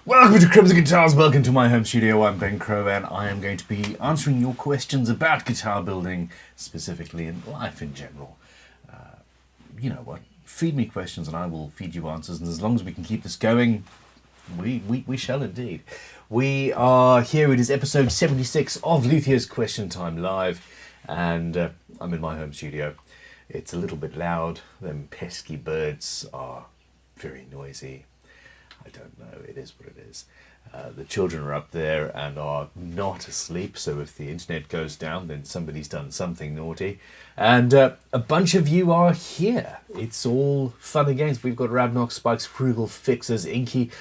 Welcome to Crowe's Guitars, welcome to my home studio. I'm Ben Crowe and I am going to be answering your questions about guitar building, specifically in life in general. You know what, feed me questions and I will feed you answers, and as long as we can keep this going, we shall indeed. We are here, it is episode 76 of Luthiers Question Time Live, and I'm in my home studio. It's a little bit loud, them pesky birds are very noisy. I don't know, it is what it is. The children are up there and are not asleep, so if the internet goes down, then somebody's done something naughty. And a bunch of you are here. It's all fun and games. We've got Rabnox, Spikes, Frugal Fixers, Inky,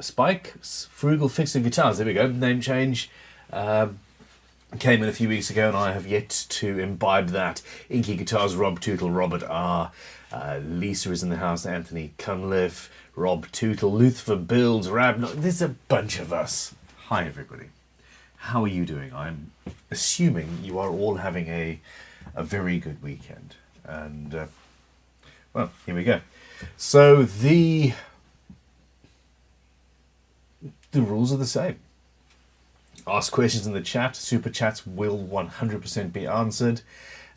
Spikes, Frugal Fixer Guitars. There we go, name change. Came in a few weeks ago and I have yet to imbibe that. Inky Guitars, Rob Tootle, Robert R. Lisa is in the house, Anthony Cunliffe, Rob Tootle, Luther Builds, Rabnox. There's a bunch of us. Hi everybody. How are you doing? I'm assuming you are all having a very good weekend. And, well, here we go. So the rules are the same. Ask questions in the chat. Super chats will 100% be answered.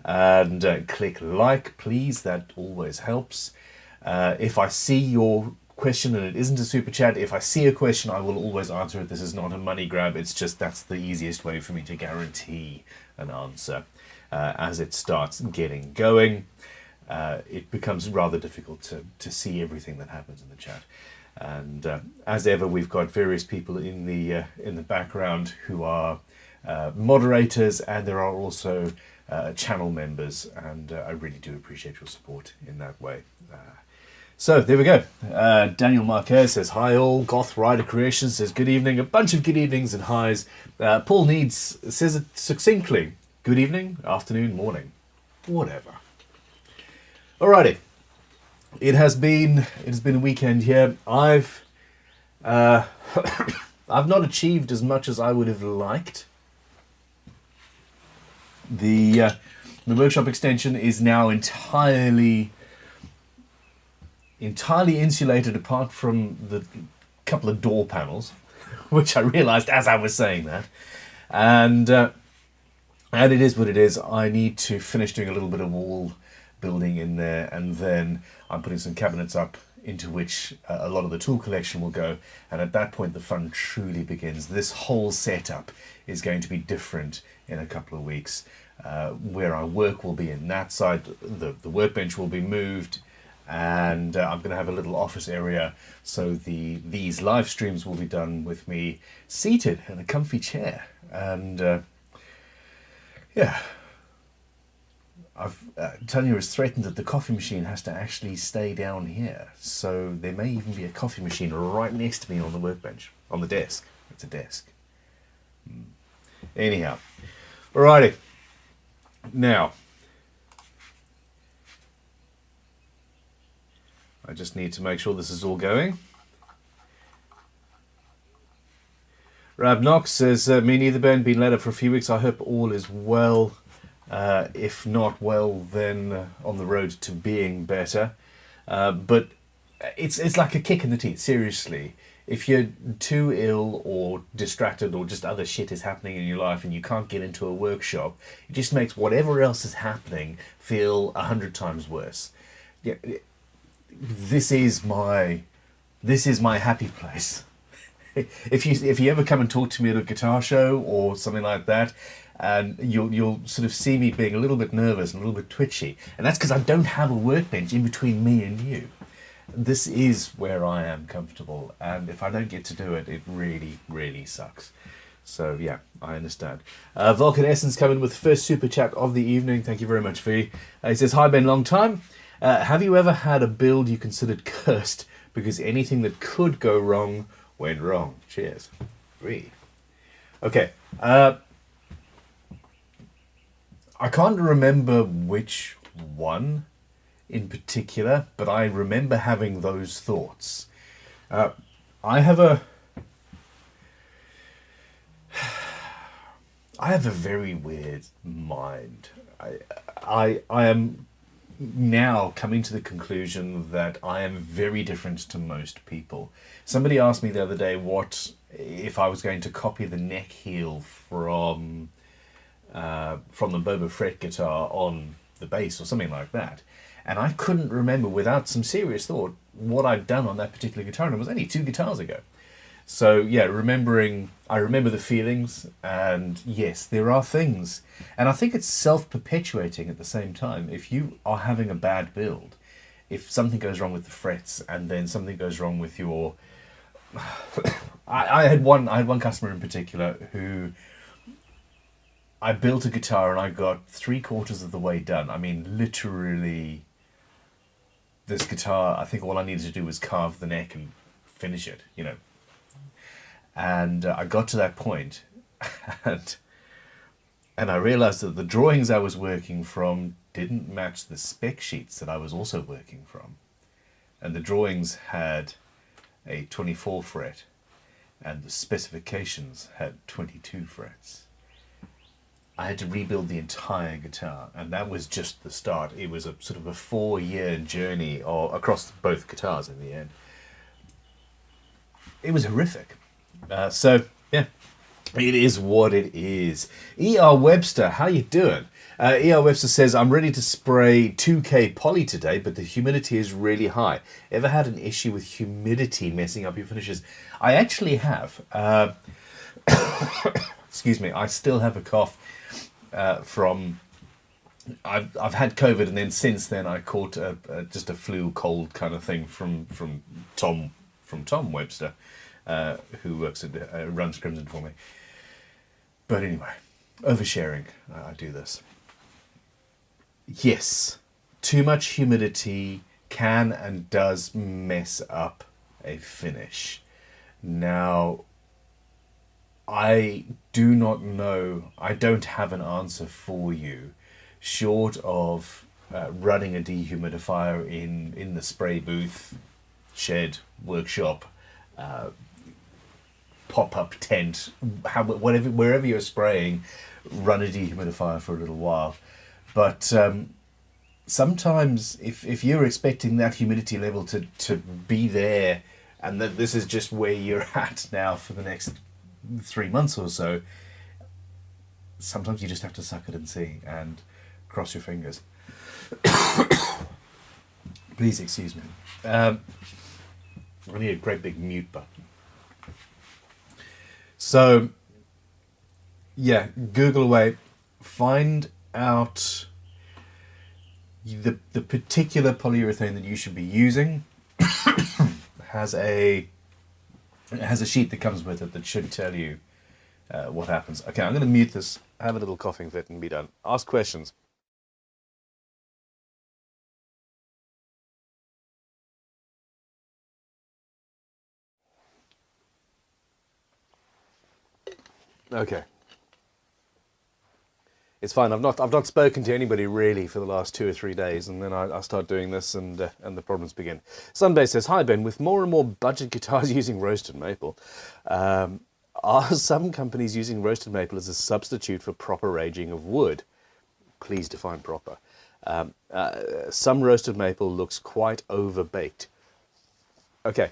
And click like, please. That always helps. If I see your question and it isn't a super chat, if I see a question, I will always answer it. This is not a money grab. It's just that's the easiest way for me to guarantee an answer. As it starts getting going, it becomes rather difficult to see everything that happens in the chat. And as ever, we've got various people in the background who are moderators, and there are also channel members, and I really do appreciate your support in that way. So there we go. Daniel Marquez says hi all. Goth Rider Creations says good evening. A bunch of good evenings and highs. Paul Needs says it succinctly. Good evening, afternoon, morning, whatever. Alrighty. It has been a weekend here. I've not achieved as much as I would have liked. The workshop extension is now entirely insulated, apart from the couple of door panels, which I realised as I was saying that, and it is what it is. I need to finish doing a little bit of wall building in there, and then I'm putting some cabinets up into which a lot of the tool collection will go, and at that point the fun truly begins. This whole setup is going to be different in a couple of weeks. Where our work will be in that side, the workbench will be moved, and I'm going to have a little office area, so these live streams will be done with me seated in a comfy chair. And yeah, Tanya has threatened that the coffee machine has to actually stay down here, so there may even be a coffee machine right next to me on the workbench, on the desk. It's a desk. Anyhow, alrighty. Now, I just need to make sure this is all going. Rabnox says, me neither, Ben. Been laid up for a few weeks. I hope all is well. If not well, then on the road to being better. But it's like a kick in the teeth, seriously. If you're too ill or distracted or just other shit is happening in your life and you can't get into a workshop, it just makes whatever else is happening feel 100 times worse. Yeah, this is my happy place. If you ever come and talk to me at a guitar show or something like that, and you'll sort of see me being a little bit nervous and a little bit twitchy, and that's because I don't have a workbench in between me and you. This is where I am comfortable, and if I don't get to do it, it really, really sucks. So yeah, I understand. Vulcan Essence coming with the first super chat of the evening. Thank you very much, V. He says, hi Ben, long time. Have you ever had a build you considered cursed because anything that could go wrong went wrong? Cheers. V. Okay. I can't remember which one in particular, but I remember having those thoughts. I have a very weird mind. I am now coming to the conclusion that I am very different to most people. Somebody asked me the other day what if I was going to copy the neck heel from the Boba Fret guitar on the bass or something like that. And I couldn't remember without some serious thought what I'd done on that particular guitar, and it was only 2 guitars ago. So yeah, I remember the feelings, and yes, there are things. And I think it's self-perpetuating at the same time. If you are having a bad build, if something goes wrong with the frets, and then something goes wrong with your... I had one customer in particular who... I built a guitar and I got 3/4 of the way done. I mean, literally, this guitar, I think all I needed to do was carve the neck and finish it, you know. And I got to that point, and I realized that the drawings I was working from didn't match the spec sheets that I was also working from. And the drawings had a 24 fret, and the specifications had 22 frets. I had to rebuild the entire guitar, and that was just the start. It was a sort of a 4-year journey across both guitars in the end. It was horrific. So, yeah, it is what it is. E.R. Webster, how you doing? E.R. Webster says, I'm ready to spray 2K poly today, but the humidity is really high. Ever had an issue with humidity messing up your finishes? I actually have. Excuse me, I still have a cough. I've had COVID, and then since then I caught just a flu cold kind of thing from Tom Webster, who works at runs Crimson for me. But anyway, oversharing. I do this. Yes, too much humidity can and does mess up a finish. Now, I do not know, I don't have an answer for you, short of running a dehumidifier in the spray booth, shed, workshop, pop-up tent, wherever you're spraying, run a dehumidifier for a little while. But sometimes if you're expecting that humidity level to be there, and that this is just where you're at now for the next 3 months or so, sometimes you just have to suck it and see and cross your fingers. Please excuse me. I need a great big mute button. So, yeah, Google away, find out the particular polyurethane that you should be using. has a sheet that comes with it that should tell you what happens. Okay, I'm going to mute this, have a little coughing fit, and be done. Ask questions. Okay. It's fine. I've not spoken to anybody really for the last 2 or 3 days, and then I start doing this, and the problems begin. Sunday says, "Hi Ben, with more and more budget guitars using roasted maple, are some companies using roasted maple as a substitute for proper aging of wood? Please define proper. Some roasted maple looks quite overbaked." Okay.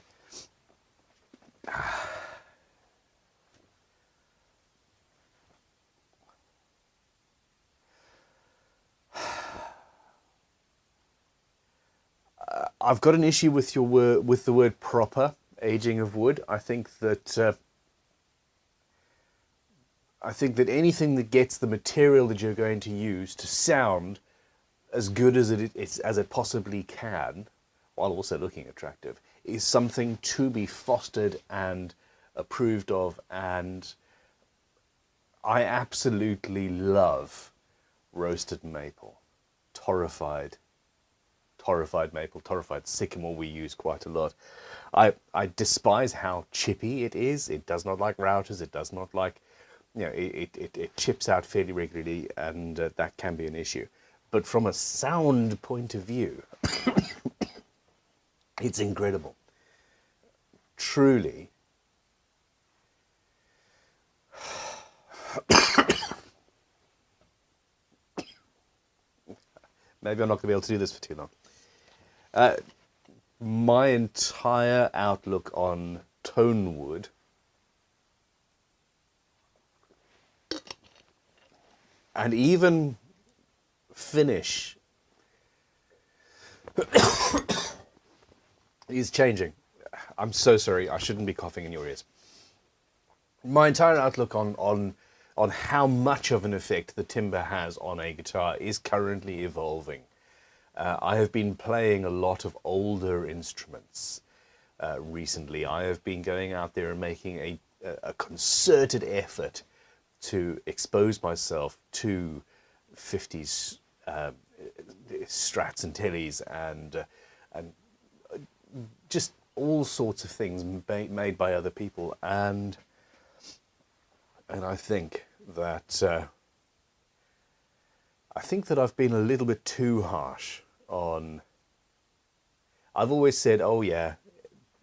I've got an issue with the word proper aging of wood. I think that anything that gets the material that you're going to use to sound as good as it possibly can, while also looking attractive, is something to be fostered and approved of. And I absolutely love roasted maple, torrefied maple, torrefied sycamore we use quite a lot. I despise how chippy it is. It does not like routers. It does not like, it chips out fairly regularly, and that can be an issue. But from a sound point of view, it's incredible. Truly. maybe I'm not going to be able to do this for too long. My entire outlook on tonewood and even finish is changing. I'm so sorry, I shouldn't be coughing in your ears. My entire outlook on how much of an effect the timbre has on a guitar is currently evolving. I have been playing a lot of older instruments recently. I have been going out there and making a concerted effort to expose myself to 50s Strats and Tellys and just all sorts of things made by other people, and I think that I've been a little bit too harsh on. I've always said, oh yeah,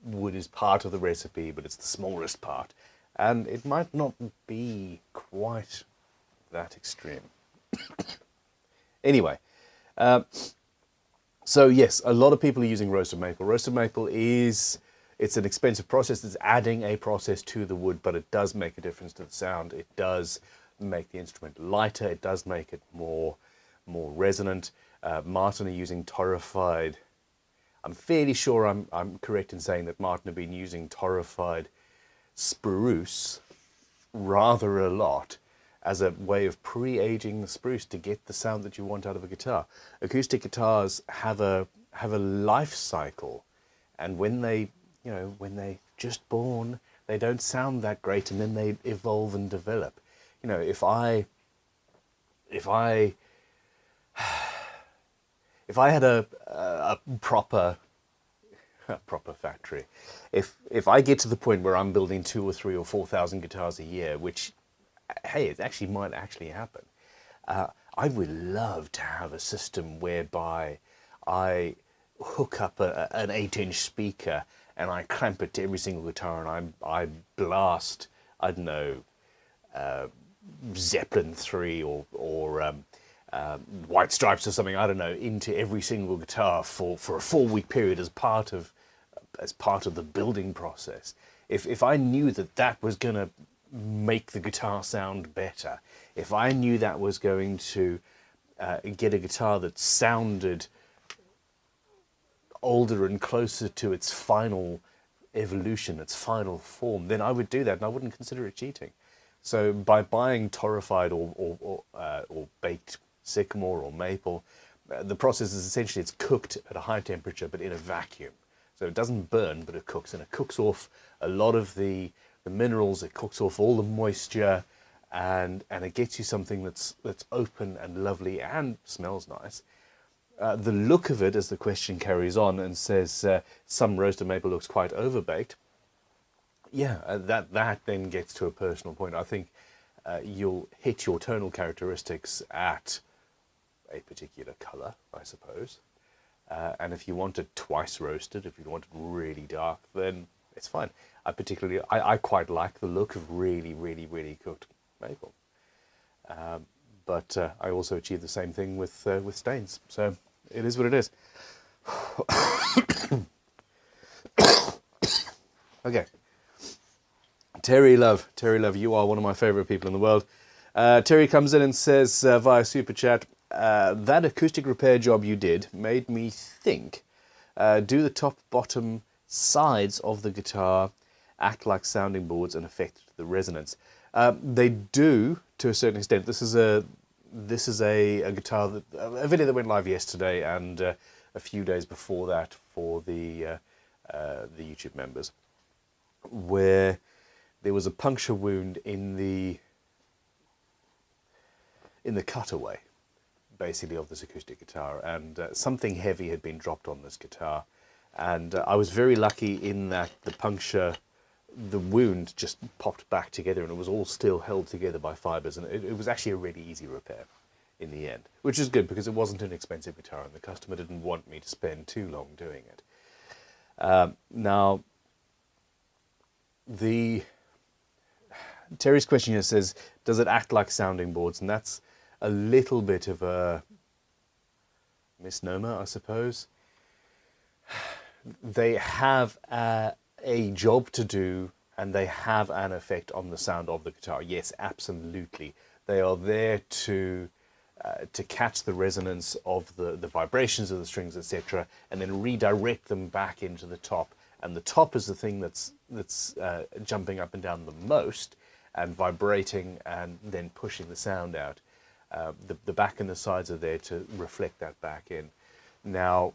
wood is part of the recipe, but it's the smallest part, and it might not be quite that extreme. Anyway, so yes, a lot of people are using roasted maple. Roasted maple it's an expensive process. It's adding a process to the wood, but it does make a difference to the sound. It does make the instrument lighter. It does make it more resonant. Martin are using torrefied. I'm fairly sure I'm correct in saying that Martin have been using torrefied spruce rather a lot as a way of pre-aging the spruce to get the sound that you want out of a guitar. Acoustic guitars have a life cycle, and when they just born, they don't sound that great, and then they evolve and develop. You know, if I had a proper factory, if I get to the point where I'm building 2,000 or 3,000 or 4,000 guitars a year, which, hey, it actually might happen, I would love to have a system whereby I hook up an 8-inch speaker and I clamp it to every single guitar, and I blast, I don't know, Zeppelin 3 or White Stripes or something, I don't know, into every single guitar for a 4-week period as part of the building process. If I knew that was going to make the guitar sound better, if I knew that was going to get a guitar that sounded older and closer to its final evolution, its final form, then I would do that, and I wouldn't consider it cheating. So by buying torrefied or baked sycamore or maple, the process is essentially it's cooked at a high temperature but in a vacuum. So it doesn't burn, but it cooks, and it cooks off a lot of the minerals, it cooks off all the moisture, and it gets you something that's open and lovely and smells nice. The look of it, as the question carries on and says some roasted maple looks quite overbaked, yeah, that then gets to a personal point. I think you'll hit your tonal characteristics at a particular colour, I suppose. And if you want it twice roasted, if you want it really dark, then it's fine. I quite like the look of really, really, really cooked maple. But I also achieve the same thing with stains. So it is what it is. Okay. Terry Love, you are one of my favourite people in the world. Terry comes in and says via Super Chat, that acoustic repair job you did made me think, do the top, bottom, sides of the guitar act like sounding boards and affect the resonance? They do, to a certain extent. This is a guitar, a video that went live yesterday and a few days before that for the YouTube members, where there was a puncture wound in the cutaway, basically, of this acoustic guitar, and something heavy had been dropped on this guitar, and I was very lucky in that the wound just popped back together, and it was all still held together by fibres, and it was actually a really easy repair in the end, which is good because it wasn't an expensive guitar and the customer didn't want me to spend too long doing it. Now, Terry's question here says, does it act like sounding boards? And that's a little bit of a misnomer, I suppose. They have a job to do, and they have an effect on the sound of the guitar. Yes, absolutely. They are there to catch the resonance of the vibrations of the strings, etc., and then redirect them back into the top. And the top is the thing that's jumping up and down the most and vibrating and then pushing the sound out. The back and the sides are there to reflect that back in. Now,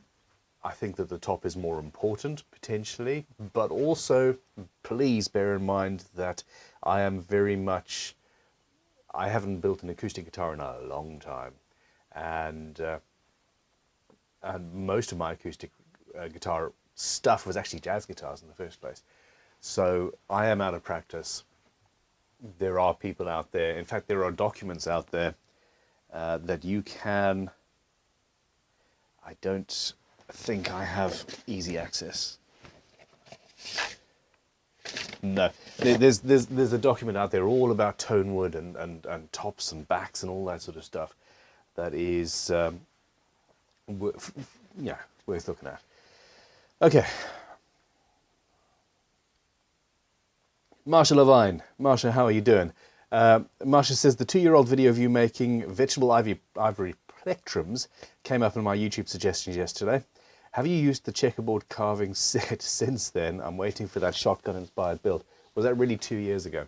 I think that the top is more important, potentially, but also, please bear in mind that I am very much, I haven't built an acoustic guitar in a long time, and most of my acoustic guitar stuff was actually jazz guitars in the first place. So I am out of practice. There are people out there, in fact, there are documents out there that you can, I don't think I have easy access. No, there's a document out there all about tonewood and tops and backs and all that sort of stuff. That is, yeah, worth looking at. Okay. Marsha Levine. Marsha, how are you doing? Marsha says, the 2-year-old video of you making vegetable ivory plectrums came up in my YouTube suggestions yesterday. Have you used the checkerboard carving set since then? I'm waiting for that shotgun-inspired build. Was that really 2 years ago?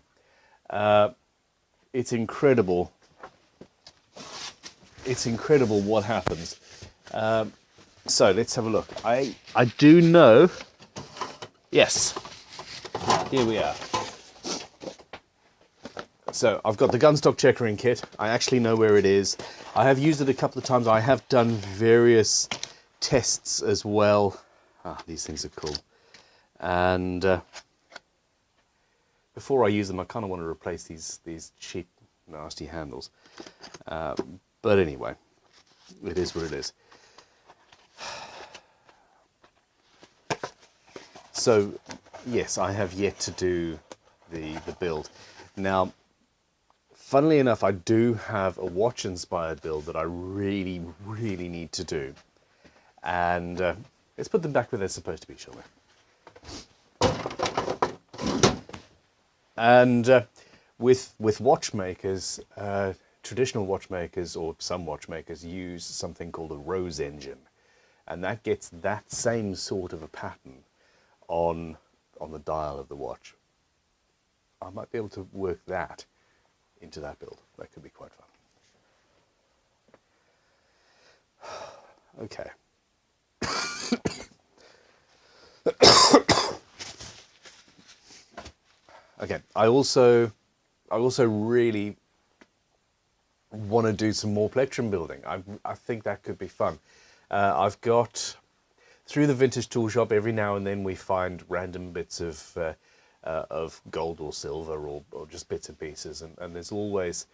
It's incredible. It's incredible what happens. So let's have a look. I do know. Yes. Here we are. So I've got the gunstock checkering kit. I actually know where it is. I have used it a couple of times. I have done various tests as well. These things are cool. And before I use them, I kind of want to replace these cheap, nasty handles. But anyway, it is what it is. So yes, I have yet to do the build. Now, funnily enough, I do have a watch-inspired build that I really, really need to do. And let's put them back where they're supposed to be, shall we? And with watchmakers, traditional watchmakers, or some watchmakers, use something called a rose engine. And that gets that same sort of a pattern on the dial of the watch. I might be able to work that into that build. That could be quite fun. Okay. Okay, I also really want to do some more plectrum building. I think that could be fun. I've got, through the vintage tool shop, every now and then we find random bits of gold or silver or just bits and pieces, and there's always,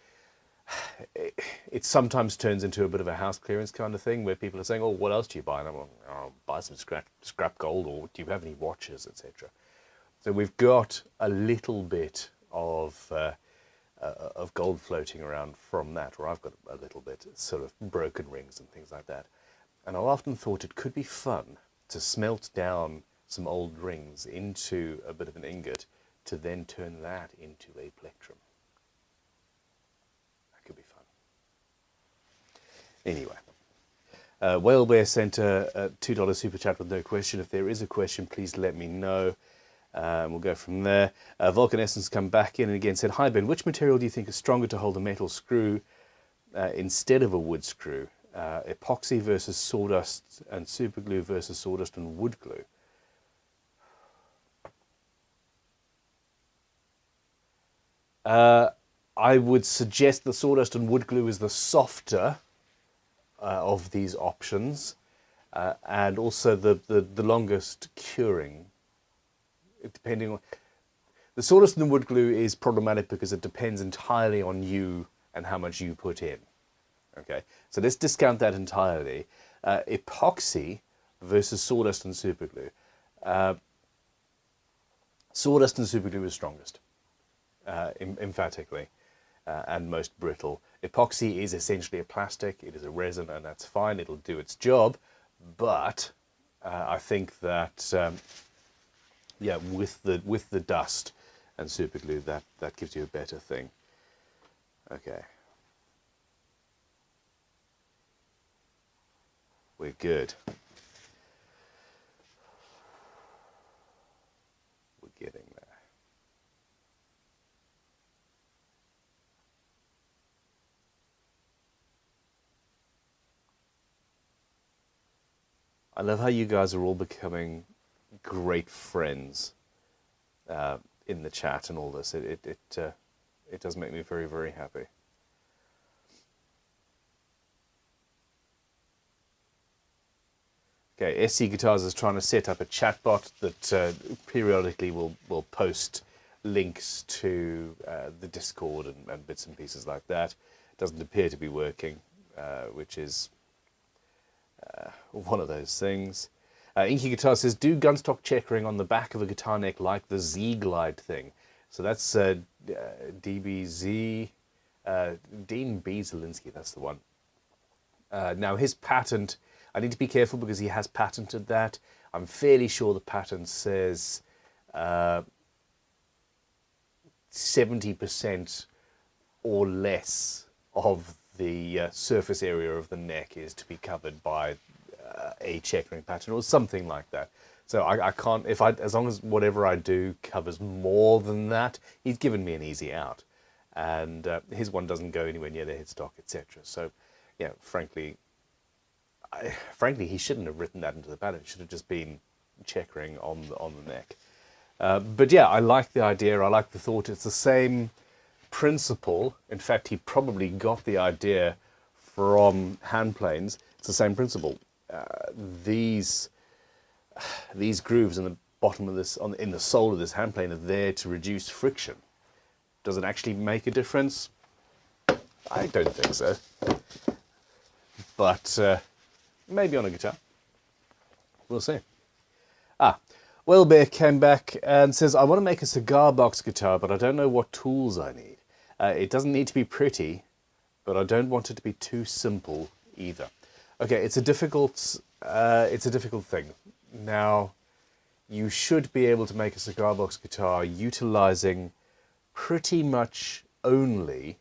it sometimes turns into a bit of a house clearance kind of thing where people are saying, oh, what else do you buy? And I'm like, oh, buy some scrap gold, or do you have any watches, etc. So we've got a little bit of gold floating around from that, or I've got a little bit, sort of broken rings and things like that. And I've often thought it could be fun to smelt down some old rings into a bit of an ingot to then turn that into a plectrum. That could be fun. Anyway, Whale Bear sent a $2 super chat with no question. If there is a question, please let me know. We'll go from there. Vulcan Essence come back in and again said, hi Ben, which material do you think is stronger to hold a metal screw instead of a wood screw? Epoxy versus sawdust and super glue versus sawdust and wood glue. I would suggest the sawdust and wood glue is the softer of these options, and also the longest curing. Depending on the sawdust and the wood glue is problematic because it depends entirely on you and how much you put in. Okay, so let's discount that entirely. Epoxy versus sawdust and super glue. Sawdust and super glue is strongest, emphatically. and most brittle. Epoxy is essentially a plastic. It is a resin, and that's fine. It'll do its job. But I think that yeah, with the dust and super glue, that gives you a better thing. Okay, we're good. We're getting there. I love how you guys are all becoming great friends in the chat and all this. It does make me very, very happy. Okay, SC Guitars is trying to set up a chatbot that periodically will post links to the Discord and bits and pieces like that. It doesn't appear to be working, which is one of those things. Inky Guitar says, do gunstock checkering on the back of a guitar neck like the Z-Glide thing. So that's DBZ, Dean B. Zielinski, that's the one. Now his patent, I need to be careful because he has patented that. I'm fairly sure the patent says 70% or less of the surface area of the neck is to be covered by a checkering pattern or something like that. So I can't, as long as whatever I do covers more than that, he's given me an easy out. And his one doesn't go anywhere near the headstock, etc. So, yeah, frankly, he shouldn't have written that into the pattern. It should have just been checkering on the neck. But yeah, I like the idea. I like the thought. It's the same principle. In fact, he probably got the idea from hand planes. It's the same principle. These grooves in the bottom of this, in the sole of this hand plane, are there to reduce friction. Does it actually make a difference? I don't think so. But maybe on a guitar. We'll see. Wellbear came back and says, I want to make a cigar box guitar, but I don't know what tools I need. It doesn't need to be pretty, but I don't want it to be too simple either. Okay, it's a difficult thing. Now, you should be able to make a cigar box guitar utilizing pretty much only,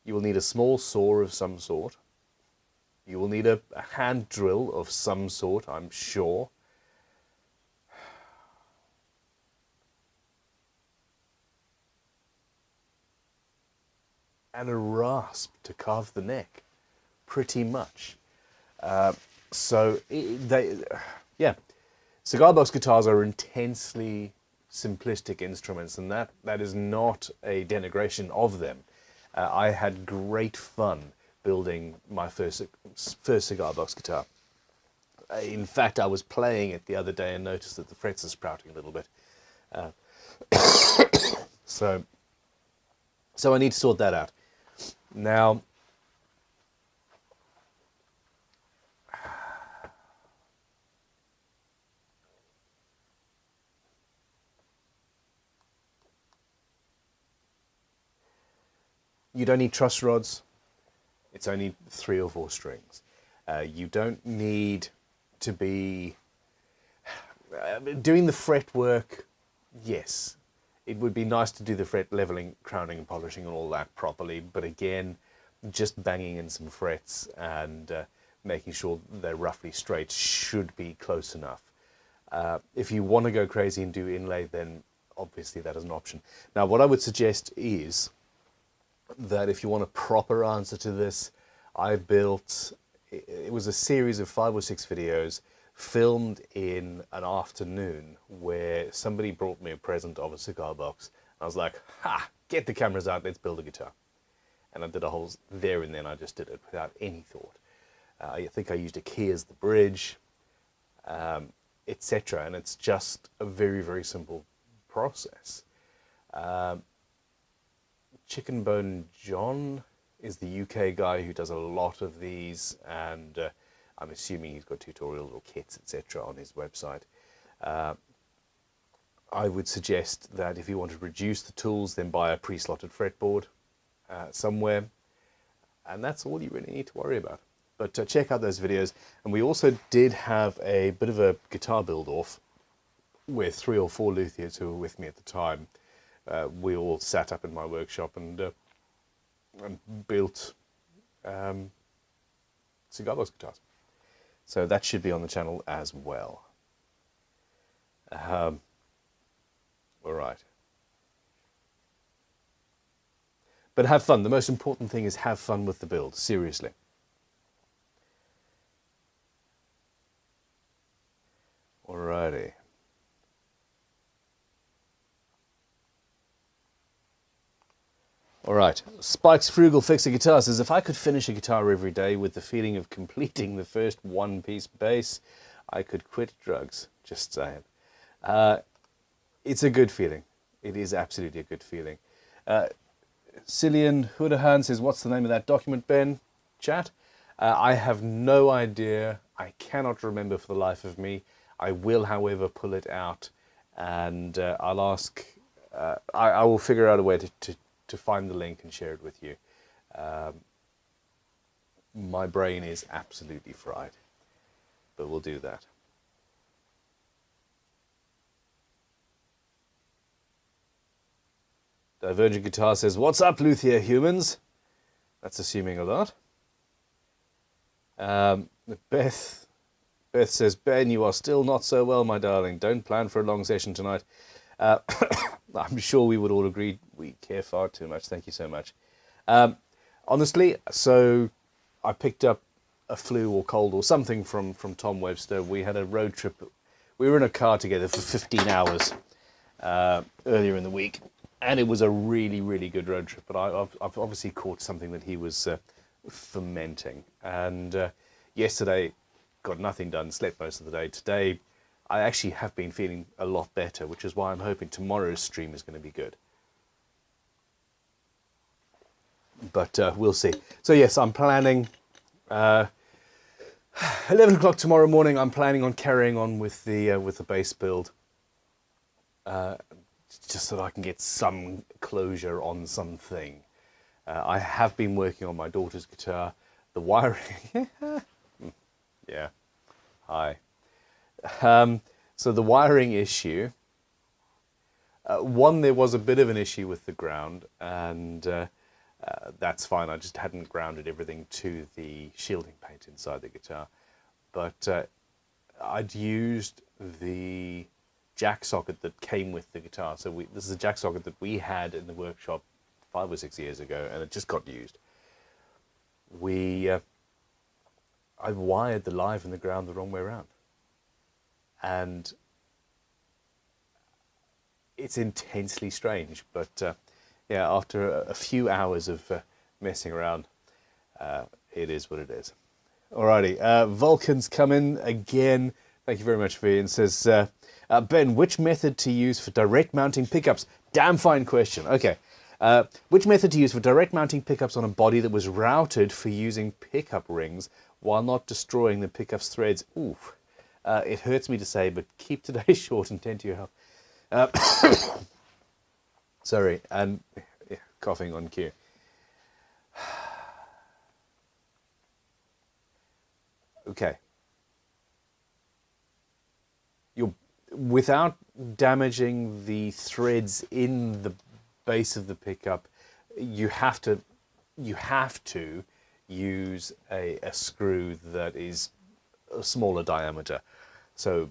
you will need a small saw of some sort. You will need a hand drill of some sort, I'm sure. And a rasp to carve the neck, pretty much. Yeah, cigar box guitars are intensely simplistic instruments, and that is not a denigration of them. I had great fun building my first cigar box guitar. In fact, I was playing it the other day and noticed that the frets are sprouting a little bit. So I need to sort that out. Now, you don't need truss rods. It's only 3 or 4 strings. You don't need to be doing the fret work. Yes, it would be nice to do the fret leveling, crowning and polishing and all that properly, but again, just banging in some frets and making sure they're roughly straight should be close enough. If you want to go crazy and do inlay, then obviously that is an option. Now, what I would suggest is that if you want a proper answer to this, I built, it was a series of 5 or 6 videos filmed in an afternoon where somebody brought me a present of a cigar box. I was like, ha, get the cameras out, let's build a guitar. And I did a whole, there and then I just did it without any thought. I think I used a key as the bridge, etc. And it's just a very, very simple process. Chicken Bone John is the UK guy who does a lot of these, and I'm assuming he's got tutorials or kits, etc. on his website. I would suggest that if you want to reduce the tools, then buy a pre-slotted fretboard somewhere. And that's all you really need to worry about. But check out those videos. And we also did have a bit of a guitar build-off with 3 or 4 luthiers who were with me at the time. We all sat up in my workshop and built Cigar guitars. So that should be on the channel as well. All right. But have fun. The most important thing is have fun with the build, seriously. Alrighty. Alright, Spike's Frugal Fixer Guitar says, if I could finish a guitar every day with the feeling of completing the first one-piece bass, I could quit drugs. Just saying. It's a good feeling. It is absolutely a good feeling. Cillian Houdahan says, what's the name of that document, Ben? Chat? I have no idea. I cannot remember for the life of me. I will, however, pull it out, and I'll ask... I will figure out a way to find the link and share it with you. My brain is absolutely fried, but we'll do that. Divergent Guitar says, what's up, Luthier humans? That's assuming a lot. Beth says, Ben, you are still not so well, my darling. Don't plan for a long session tonight. I'm sure we would all agree we care far too much. Thank you so much. Honestly, so I picked up a flu or cold or something from Tom Webster. We had a road trip. We were in a car together for 15 hours earlier in the week. And it was a really, really good road trip. But I've obviously caught something that he was fermenting. And yesterday, got nothing done, slept most of the day. Today, I actually have been feeling a lot better, which is why I'm hoping tomorrow's stream is going to be good. But we'll see. So yes, I'm planning 11 o'clock tomorrow morning. I'm planning on carrying on with the bass build, just so that I can get some closure on something. I have been working on my daughter's guitar. The wiring, yeah, hi. So the wiring issue, one, there was a bit of an issue with the ground, and that's fine. I just hadn't grounded everything to the shielding paint inside the guitar. But I'd used the jack socket that came with the guitar. So this is a jack socket that we had in the workshop 5 or 6 years ago, and it just got used. I wired the live and the ground the wrong way around. And it's intensely strange, but yeah, after a few hours of messing around, it is what it is. Alrighty, Vulcan's come in again. Thank you very much, Vian. Says, Ben, which method to use for direct mounting pickups? Damn fine question. Okay. Which method to use for direct mounting pickups on a body that was routed for using pickup rings while not destroying the pickup's threads? Ooh, it hurts me to say, but keep today short and tend to your health. Sorry, and coughing on cue. Okay. Without damaging the threads in the base of the pickup, you have to use a screw that is a smaller diameter. So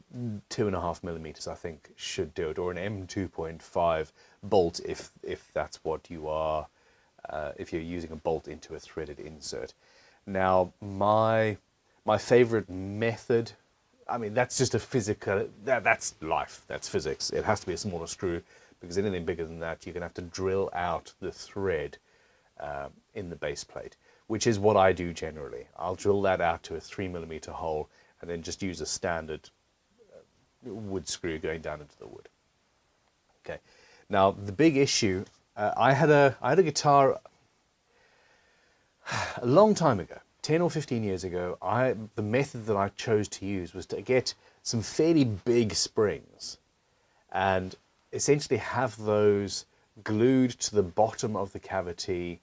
2.5 millimeters, I think, should do it, or an M2.5 bolt if that's what you are, if you're using a bolt into a threaded insert. Now, my favorite method, I mean, that's just a physical, that's life, that's physics. It has to be a smaller screw, because anything bigger than that, you're going to have to drill out the thread in the base plate, which is what I do generally. I'll drill that out to a 3 millimeter hole and then just use a standard wood screw going down into the wood. Okay. Now, the big issue, I had a guitar a long time ago, 10 or 15 years ago. The method that I chose to use was to get some fairly big springs, and essentially have those glued to the bottom of the cavity,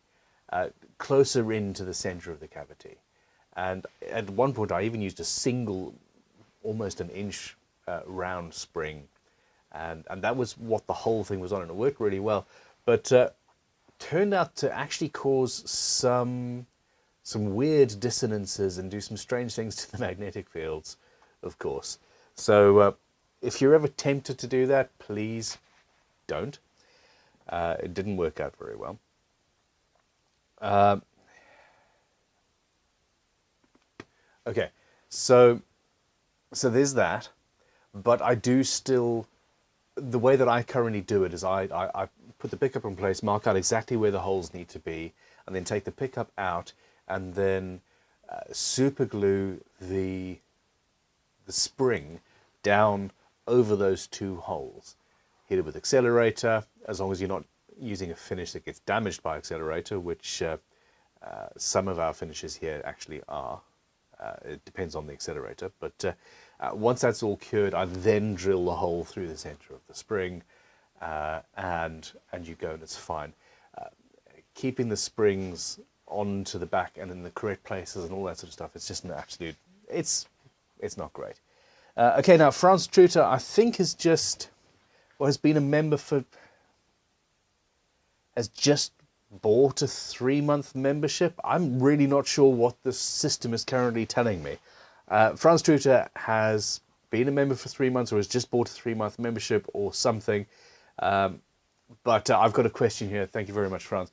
closer into the center of the cavity. And at one point I even used a single, almost an inch round spring, and that was what the whole thing was on, and it worked really well. But turned out to actually cause some weird dissonances and do some strange things to the magnetic fields, of course. So if you're ever tempted to do that, please don't. It didn't work out very well. Okay, so there's that, but I do still, the way that I currently do it is I put the pickup in place, mark out exactly where the holes need to be, and then take the pickup out, and then super glue the spring down over those two holes. Hit it with accelerator, as long as you're not using a finish that gets damaged by accelerator, which some of our finishes here actually are. It depends on the accelerator, but once that's all cured, I then drill the hole through the center of the spring, and you go, and it's fine. Keeping the springs onto the back and in the correct places and all that sort of stuff, it's just an absolute, it's not great. Okay, now Franz Truter, I think, has been a member for, has just bought a 3-month membership. I'm really not sure what the system is currently telling me. Franz Truter has been a member for 3 months, or has just bought a 3-month membership or something. But I've got a question here. Thank you very much, Franz.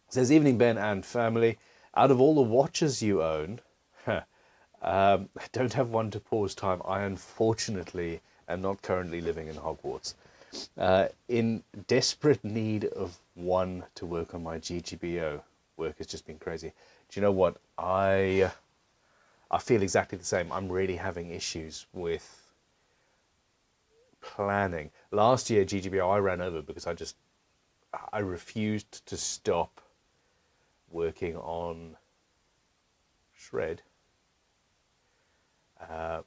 Says, evening Ben and family. Out of all the watches you own, I don't have one to pause time. I unfortunately am not currently living in Hogwarts. In desperate need of one to work on my GGBO. Work has just been crazy. Do you know what? I feel exactly the same. I'm really having issues with planning. Last year, GGBO, I ran over because I refused to stop working on Shred. I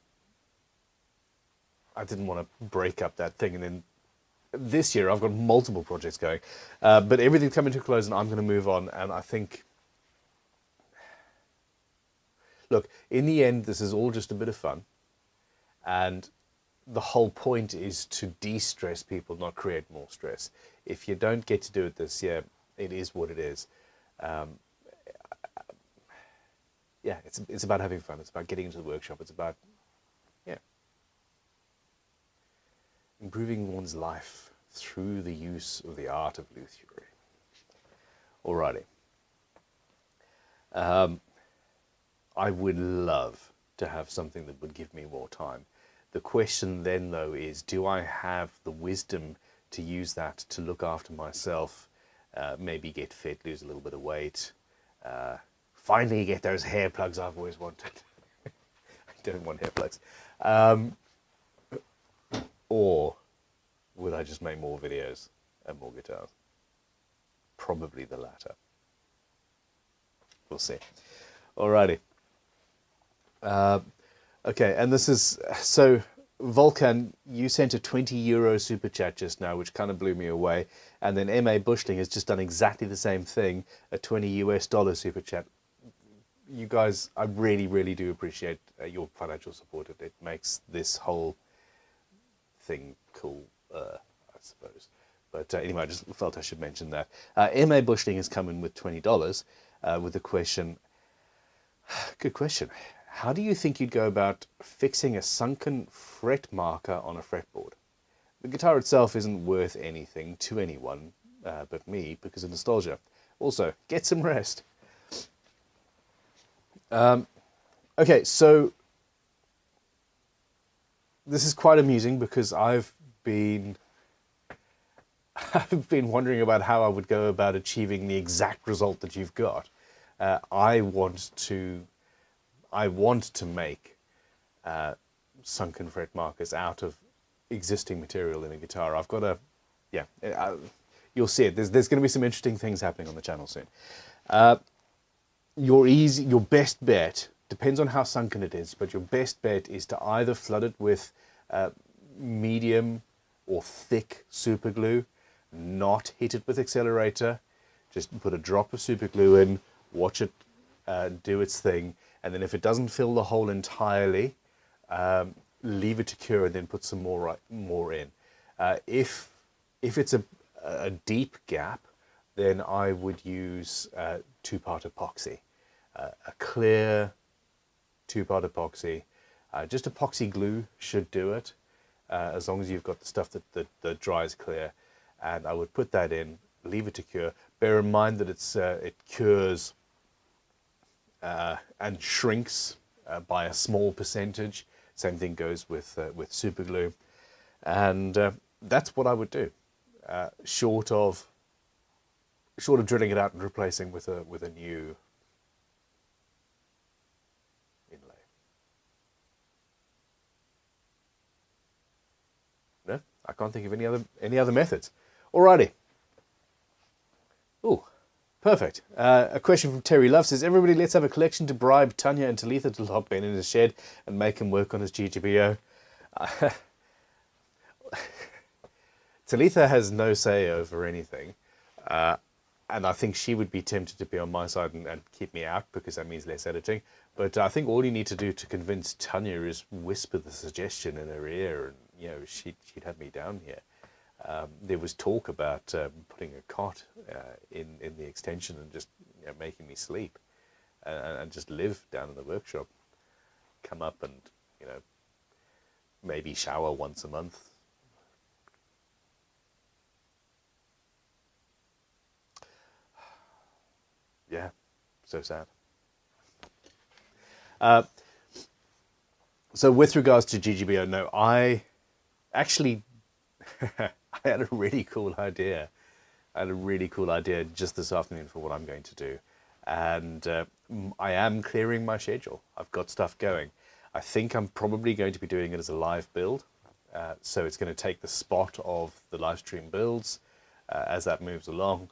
didn't want to break up that thing, and then this year I've got multiple projects going, but everything's coming to a close and I'm going to move on. And I think, look, in the end, this is all just a bit of fun, and the whole point is to de-stress people, not create more stress. If you don't get to do it this year, it is what it is. Yeah, it's about having fun. It's about getting into the workshop. It's about, yeah, improving one's life through the use of the art of luthiery. Alrighty. I would love to have something that would give me more time. The question then, though, is, do I have the wisdom to use that to look after myself, maybe get fit, lose a little bit of weight, finally get those hair plugs I've always wanted. I don't want hair plugs. Or would I just make more videos and more guitars? Probably the latter. We'll see. Alrighty. Okay, and this is, so Volkan, you sent a €20 super chat just now, which kind of blew me away. And then M.A. Bushling has just done exactly the same thing, a $20 super chat. You guys, I really, really do appreciate your financial support. It makes this whole thing cool, I suppose. But anyway, I just felt I should mention that. M.A. Bushling has come in with $20 with the question, good question. How do you think you'd go about fixing a sunken fret marker on a fretboard? The guitar itself isn't worth anything to anyone but me because of nostalgia. Also, get some rest. Okay, so this is quite amusing because I've been wondering about how I would go about achieving the exact result that you've got. I want to make sunken fret markers out of existing material in a guitar. I've got a, yeah, you'll see it. There's going to be some interesting things happening on the channel soon. Your best bet, depends on how sunken it is, but your best bet is to either flood it with medium or thick super glue, not hit it with accelerator. Just put a drop of super glue in, watch it do its thing, and then if it doesn't fill the hole entirely, leave it to cure and then put some more in. If it's a deep gap, then I would use two-part epoxy, a clear two-part epoxy. Just epoxy glue should do it, as long as you've got the stuff that dries clear. And I would put that in, leave it to cure. Bear in mind that it cures and shrinks by a small percentage. Same thing goes with super glue, and that's what I would do. Short of drilling it out and replacing with a new inlay. No, I can't think of any other methods. Alrighty. Ooh, perfect. A question from Terry Love says, everybody let's have a collection to bribe Tanya and Talitha to lock Ben in his shed and make him work on his GGBO. Talitha has no say over anything. And I think she would be tempted to be on my side and keep me out because that means less editing. But I think all you need to do to convince Tanya is whisper the suggestion in her ear, and she'd have me down here. There was talk about putting a cot in the extension and just making me sleep and just live down in the workshop. Come up and maybe shower once a month. Yeah, so sad. So with regards to GGBO, no, I actually I had a really cool idea. Just this afternoon for what I'm going to do. And I am clearing my schedule. I've got stuff going. I think I'm probably going to be doing it as a live build. So it's going to take the spot of the live stream builds as that moves along.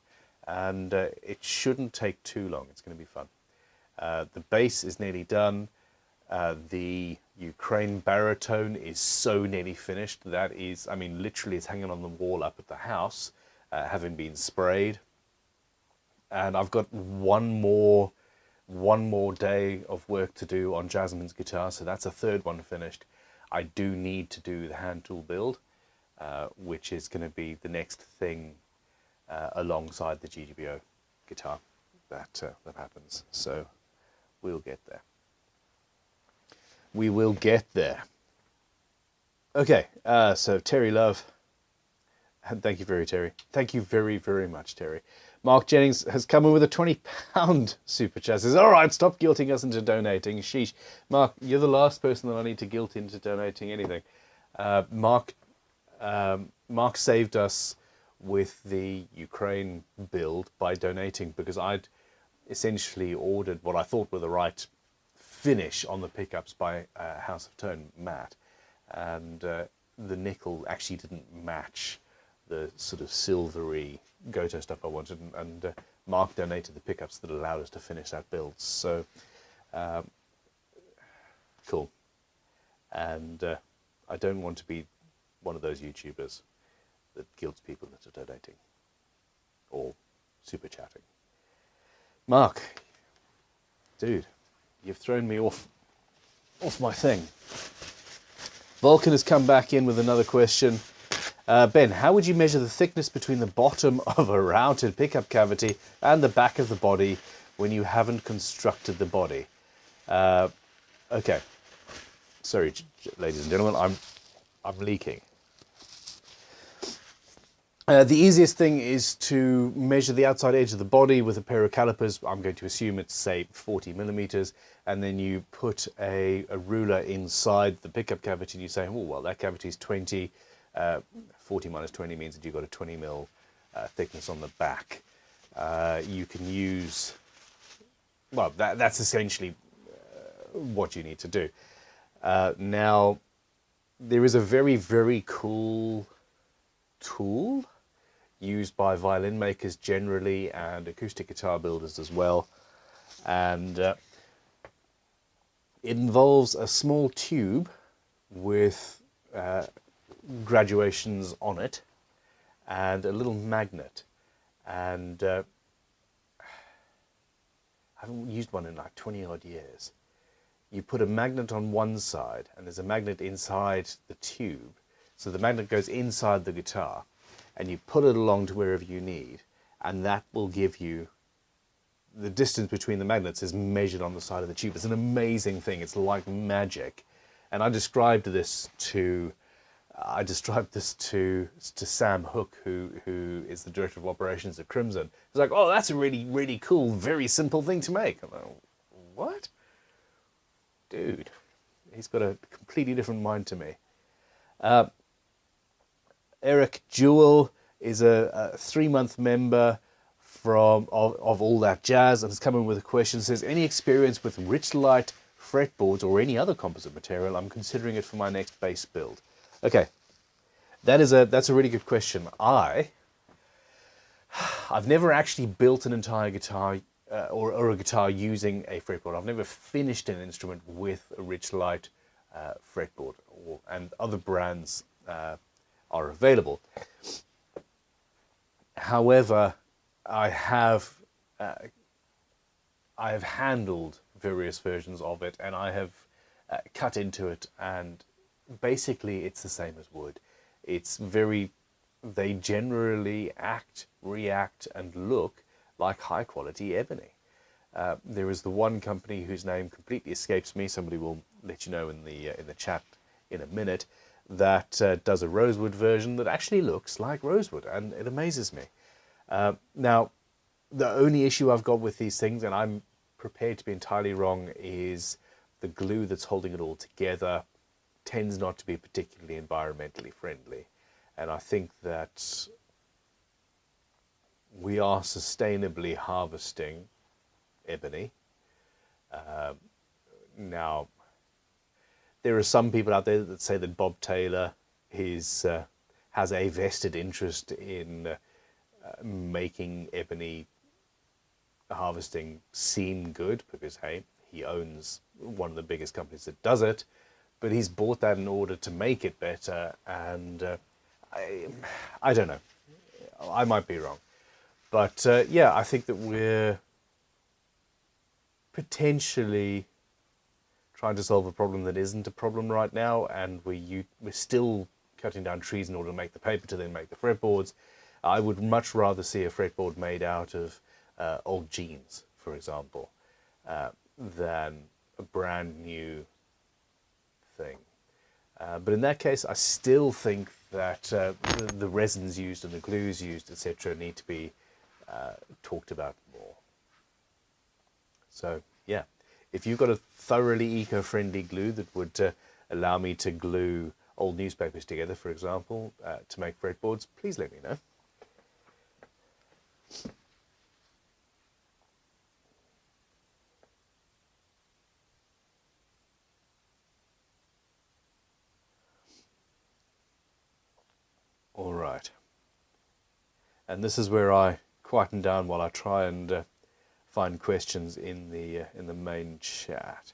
And it shouldn't take too long. It's going to be fun. The bass is nearly done. The Ukraine baritone is so nearly finished. That is, literally it's hanging on the wall up at the house, having been sprayed. And I've got one more day of work to do on Jasmine's guitar, so that's a third one finished. I do need to do the hand tool build, which is going to be the next thing alongside the GGBO guitar that happens. So we'll get there. We will get there. Okay, so Terry Love, and thank you very, very much, Terry. Mark Jennings has come in with a £20 super chat. Says, all right, stop guilting us into donating. Sheesh. Mark, you're the last person that I need to guilt into donating anything. Mark saved us with the Ukraine build by donating, because I'd essentially ordered what I thought were the right finish on the pickups by House of Tone, Matt, and the nickel actually didn't match the sort of silvery Goto stuff I wanted, and Mark donated the pickups that allowed us to finish that build. So cool. And I don't want to be one of those YouTubers that guilts people into donating or super chatting. Mark, dude, you've thrown me off my thing. Vulcan has come back in with another question. Ben, how would you measure the thickness between the bottom of a routed pickup cavity and the back of the body when you haven't constructed the body? Okay. Sorry, ladies and gentlemen, I'm leaking. The easiest thing is to measure the outside edge of the body with a pair of calipers. I'm going to assume it's, say, 40 millimeters, and then you put a ruler inside the pickup cavity and you say, oh, well, that cavity is 20. 40 minus 20 means that you've got a 20 mil thickness on the back. You can use, well, that's essentially what you need to do. Now, there is a very, very cool tool used by violin makers generally and acoustic guitar builders as well, and it involves a small tube with graduations on it, and a little magnet. And I haven't used one in like 20 odd years. You put a magnet on one side, and there's a magnet inside the tube. So the magnet goes inside the guitar, and you put it along to wherever you need, and that will give you the distance between the magnets is measured on the side of the tube. It's an amazing thing. It's like magic. And I described this to Sam Hook, who is the director of operations at Crimson. He's like, oh, that's a really, really cool, very simple thing to make. I'm like, what? Dude, he's got a completely different mind to me. Eric Jewell is a 3-month member of All That Jazz, and has come in with a question. Says, any experience with rich light fretboards or any other composite material? I'm considering it for my next bass build. Okay, that's a really good question. I've never actually built an entire guitar or a guitar using a fretboard. I've never finished an instrument with a rich light fretboard, and other brands are available. However, I have handled various versions of it, and I have cut into it, and basically it's the same as wood. They generally act, react, and look like high quality ebony. There is the one company whose name completely escapes me. Somebody will let you know in the chat in a minute, that does a rosewood version that actually looks like rosewood, and it amazes me. Now, the only issue I've got with these things, and I'm prepared to be entirely wrong, is the glue that's holding it all together tends not to be particularly environmentally friendly. And I think that we are sustainably harvesting ebony. Now, there are some people out there that say that Bob Taylor has a vested interest in making ebony harvesting seem good, because hey, he owns one of the biggest companies that does it, but he's bought that in order to make it better, and I don't know, I might be wrong, but yeah, I think that we're potentially trying to solve a problem that isn't a problem right now, and we're still cutting down trees in order to make the paper to then make the fretboards. I would much rather see a fretboard made out of old jeans, for example, than a brand new thing. But in that case, I still think that the resins used and the glues used, etc., need to be talked about more. So, yeah, if you've got a thoroughly eco-friendly glue that would allow me to glue old newspapers together, for example, to make fretboards, please let me know. All right, and this is where I quieten down while I try and find questions in the main chat.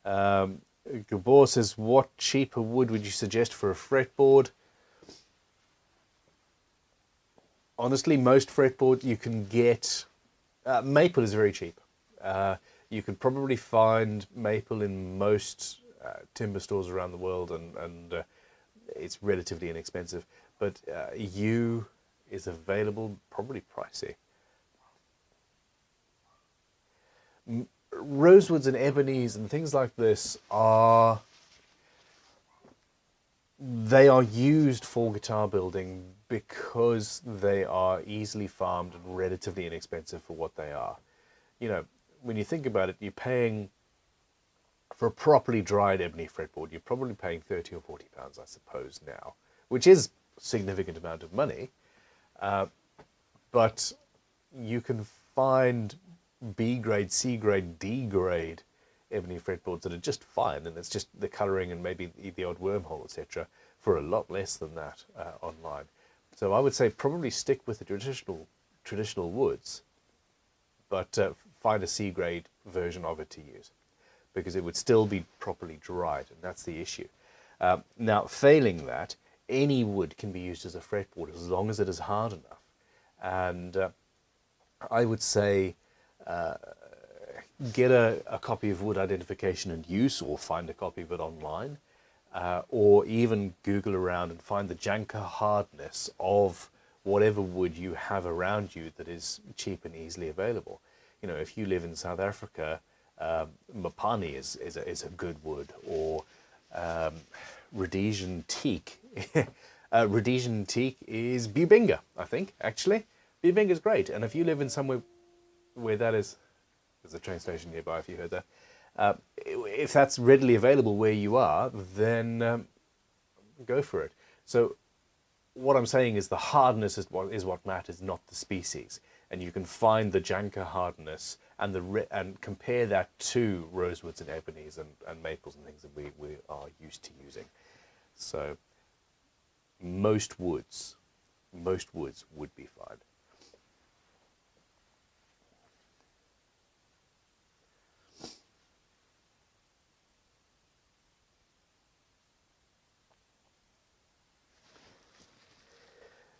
Gabor says, what cheaper wood would you suggest for a fretboard? Honestly, most fretboard you can get, maple is very cheap. You can probably find maple in most timber stores around the world, and it's relatively inexpensive. But yew is available, probably pricey. Rosewoods and ebonies and things like this are used for guitar building because they are easily farmed and relatively inexpensive for what they are. You know, when you think about it, you're paying for a properly dried ebony fretboard, you're probably paying 30 or 40 pounds, I suppose, now, which is a significant amount of money. But you can find B grade, C grade, D grade ebony fretboards that are just fine, and it's just the colouring and maybe the odd wormhole, etc., for a lot less than that online. So I would say probably stick with the traditional woods, but find a C grade version of it to use. because it would still be properly dried, and that's the issue. Now, failing that, any wood can be used as a fretboard as long as it is hard enough. And I would say get a copy of Wood Identification and Use, or find a copy of it online, or even Google around and find the janka hardness of whatever wood you have around you that is cheap and easily available. You know, if you live in South Africa, Mopani is a good wood, or Rhodesian teak. Rhodesian teak is Bubinga, I think, actually. Bubinga is great, and if you live in somewhere where that is, there's a train station nearby if you heard that, if that's readily available where you are, then go for it. So what I'm saying is the hardness is what matters, not the species. And you can find the janka hardness and compare that to rosewoods and ebonies and maples and things that we are used to using. So most woods would be fine.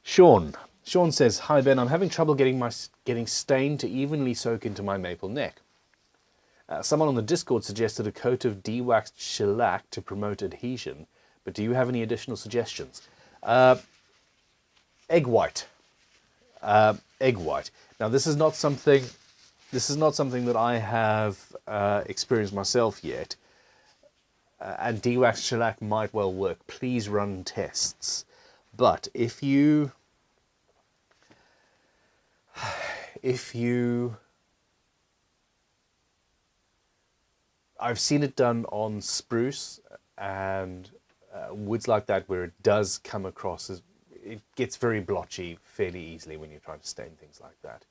Sean says, "Hi Ben, I'm having trouble getting stain to evenly soak into my maple neck. Someone on the Discord suggested a coat of de-waxed shellac to promote adhesion, but do you have any additional suggestions?" Egg white. Egg white. Now this is not something that I have experienced myself yet, and de-waxed shellac might well work. Please run tests. But if you I've seen it done on spruce and woods like that, where it does come across as, it gets very blotchy fairly easily when you're trying to stain things like that.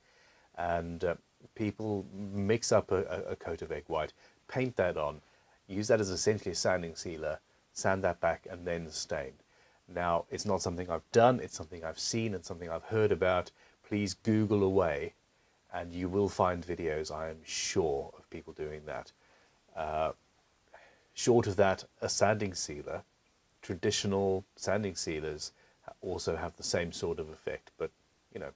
And people mix up a coat of egg white, paint that on, use that as essentially a sanding sealer, sand that back, and then stain. Now, it's not something I've done, it's something I've seen and something I've heard about. Please Google away and you will find videos, I am sure, of people doing that. Short of that, a sanding sealer, traditional sanding sealers also have the same sort of effect. But, you know,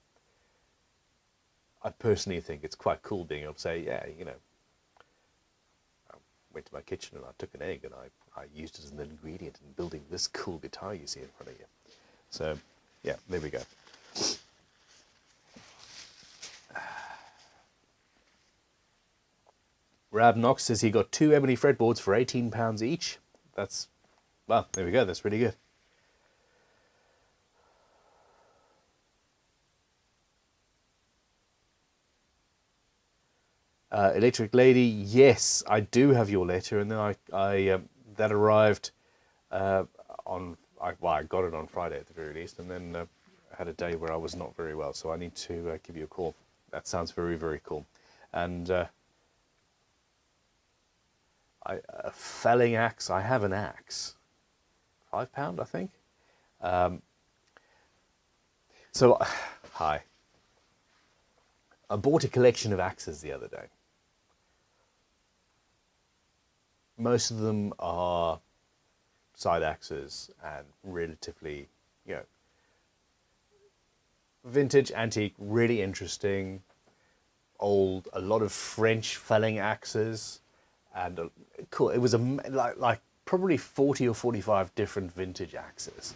I personally think it's quite cool being able to say, yeah, you know, I went to my kitchen and I took an egg and I used it as an ingredient in building this cool guitar you see in front of you. So, yeah, there we go. Rab Knox says he got 2 ebony fretboards for £18 each. That's, well, there we go, that's really good. Electric Lady, yes, I do have your letter, and then that arrived I got it on Friday at the very least, and then I had a day where I was not very well, so I need to give you a call. That sounds very, very cool. And a felling axe, I have an axe, £5, I think. So, hi. I bought a collection of axes the other day. Most of them are side axes and relatively, you know, vintage, antique, really interesting, old, a lot of French felling axes, and cool. It was like probably 40 or 45 different vintage axes.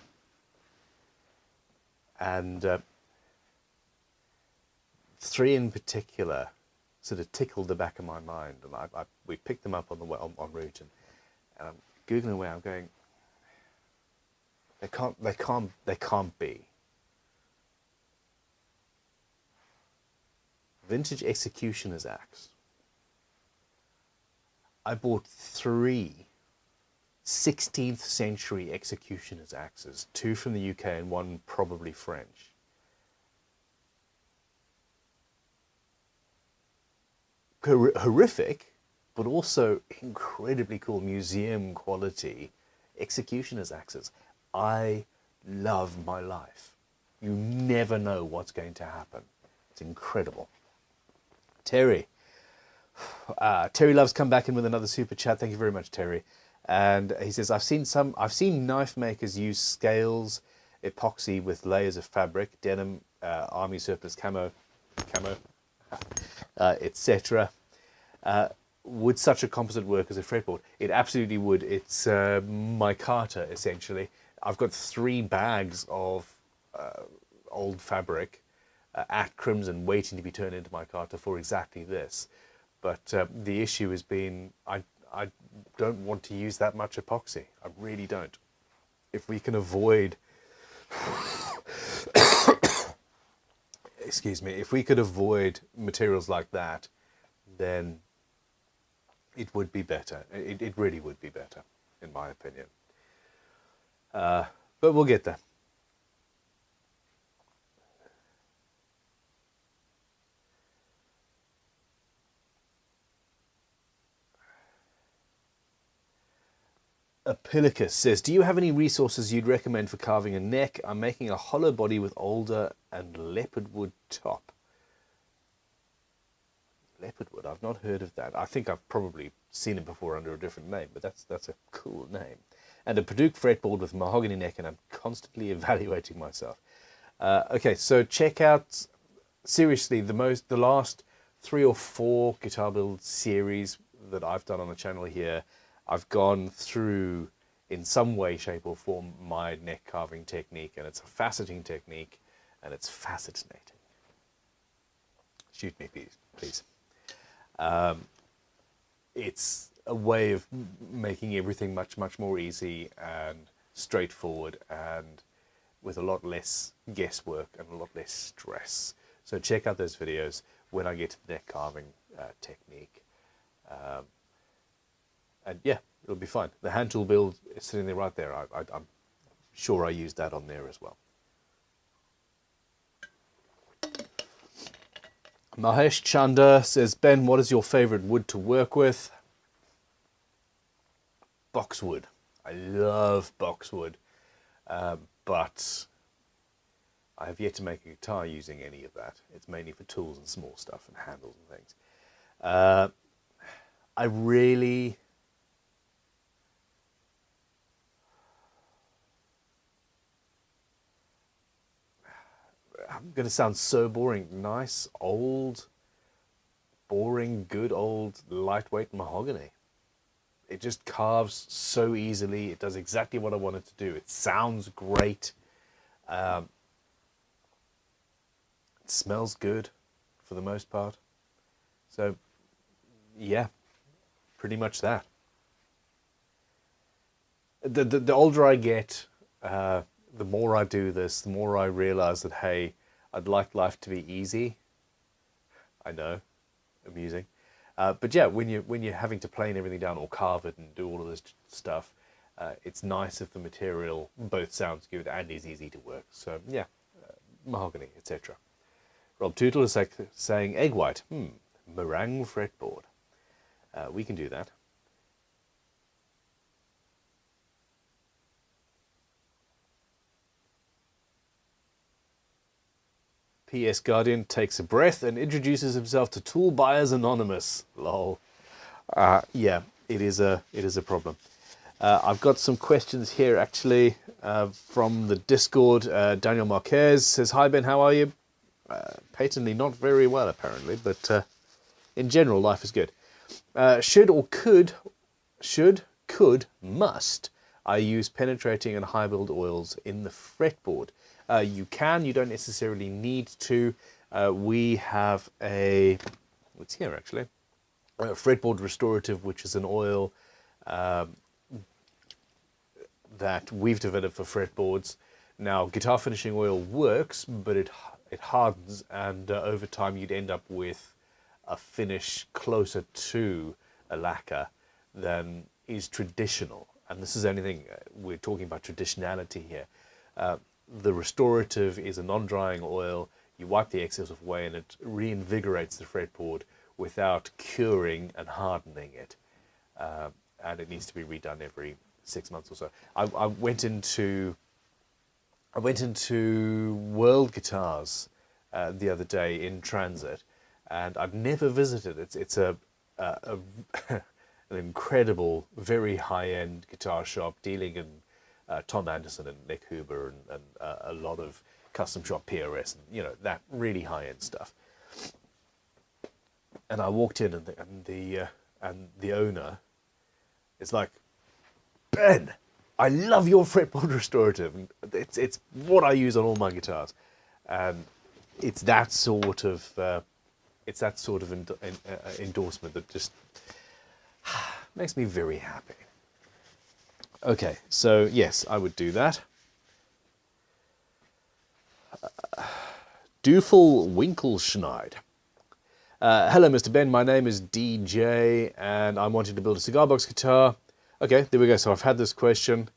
And 3 in particular sort of tickled the back of my mind, and we picked them up on route, and I'm googling away. I'm going, they can't be. Vintage executioner's axe. I bought 3 16th century executioner's axes, 2 from the UK and 1 probably French. Horrific, but also incredibly cool museum quality executioner's axes. I love my life. You never know what's going to happen. It's incredible. Terry, Terry Love's come back in with another super chat. Thank you very much, Terry. And he says, I've seen knife makers use scales, epoxy with layers of fabric, denim, army surplus camo, etc. Would such a composite work as a fretboard? It absolutely would. It's micarta, essentially. I've got 3 bags of old fabric at Crimson waiting to be turned into micarta for exactly this. But the issue has been I don't want to use that much epoxy. I really don't. If we can avoid excuse me, if we could avoid materials like that, then it would be better. It really would be better, in my opinion. But we'll get there. Apilicus says, do you have any resources you'd recommend for carving a neck? I'm making a hollow body with alder and leopard wood top. Leopard wood, I've not heard of that. I think I've probably seen it before under a different name, but that's a cool name. And a Padauk fretboard with mahogany neck, and I'm constantly evaluating myself. Okay, so check out, seriously, the last 3 or 4 guitar build series that I've done on the channel here, I've gone through, in some way, shape or form, my neck carving technique, and it's a faceting technique, and it's fascinating. Shoot me, please. It's a way of making everything much, much more easy and straightforward, and with a lot less guesswork and a lot less stress. So check out those videos when I get to the neck carving technique. And yeah, it'll be fine. The hand tool build is sitting there right there. I'm sure I used that on there as well. Mahesh Chanda says, Ben, what is your favorite wood to work with? Boxwood. I love boxwood, but I have yet to make a guitar using any of that. It's mainly for tools and small stuff and handles and things. I'm going to sound so boring. Nice, old, boring, good old, lightweight mahogany. It just carves so easily. It does exactly what I want it to do. It sounds great. It smells good for the most part. So, yeah, pretty much that. The older I get, the more I do this, the more I realize that, hey, I'd like life to be easy. I know, amusing. But yeah, when you're having to plane everything down or carve it and do all of this stuff, it's nice if the material both sounds good and is easy to work. So yeah, mahogany, etc. Rob Tootle is saying egg white. Meringue fretboard. We can do that. PS Guardian takes a breath and introduces himself to Tool Buyers Anonymous. Lol. Yeah, it is a problem. I've got some questions here actually from the Discord. Daniel Marquez says, "Hi Ben, how are you?" Patently not very well apparently, but in general life is good. Must I use penetrating and high build oils in the fretboard? You can, you don't necessarily need to. We have it's here actually, a Fretboard Restorative, which is an oil that we've developed for fretboards. Now, guitar finishing oil works, but it hardens, and over time you'd end up with a finish closer to a lacquer than is traditional. And this is anything, we're talking about traditionality here. The restorative is a non-drying oil. You wipe the excess away and it reinvigorates the fretboard without curing and hardening it. And it needs to be redone every 6 months or so. I went into World Guitars the other day in transit, and I've never visited. It's a an incredible, very high-end guitar shop dealing in Tom Anderson and Nick Huber and a lot of custom shop PRS and, you know, that really high-end stuff. And I walked in and the owner is like, Ben, I love your fretboard restorative. It's what I use on all my guitars, and it's that sort of endorsement that just makes me very happy. Okay, so yes, I would do that. Dufel Winkelschneid. Hello, Mr. Ben. My name is DJ, and I'm wanting to build a cigar box guitar. Okay, there we go. So I've had this question.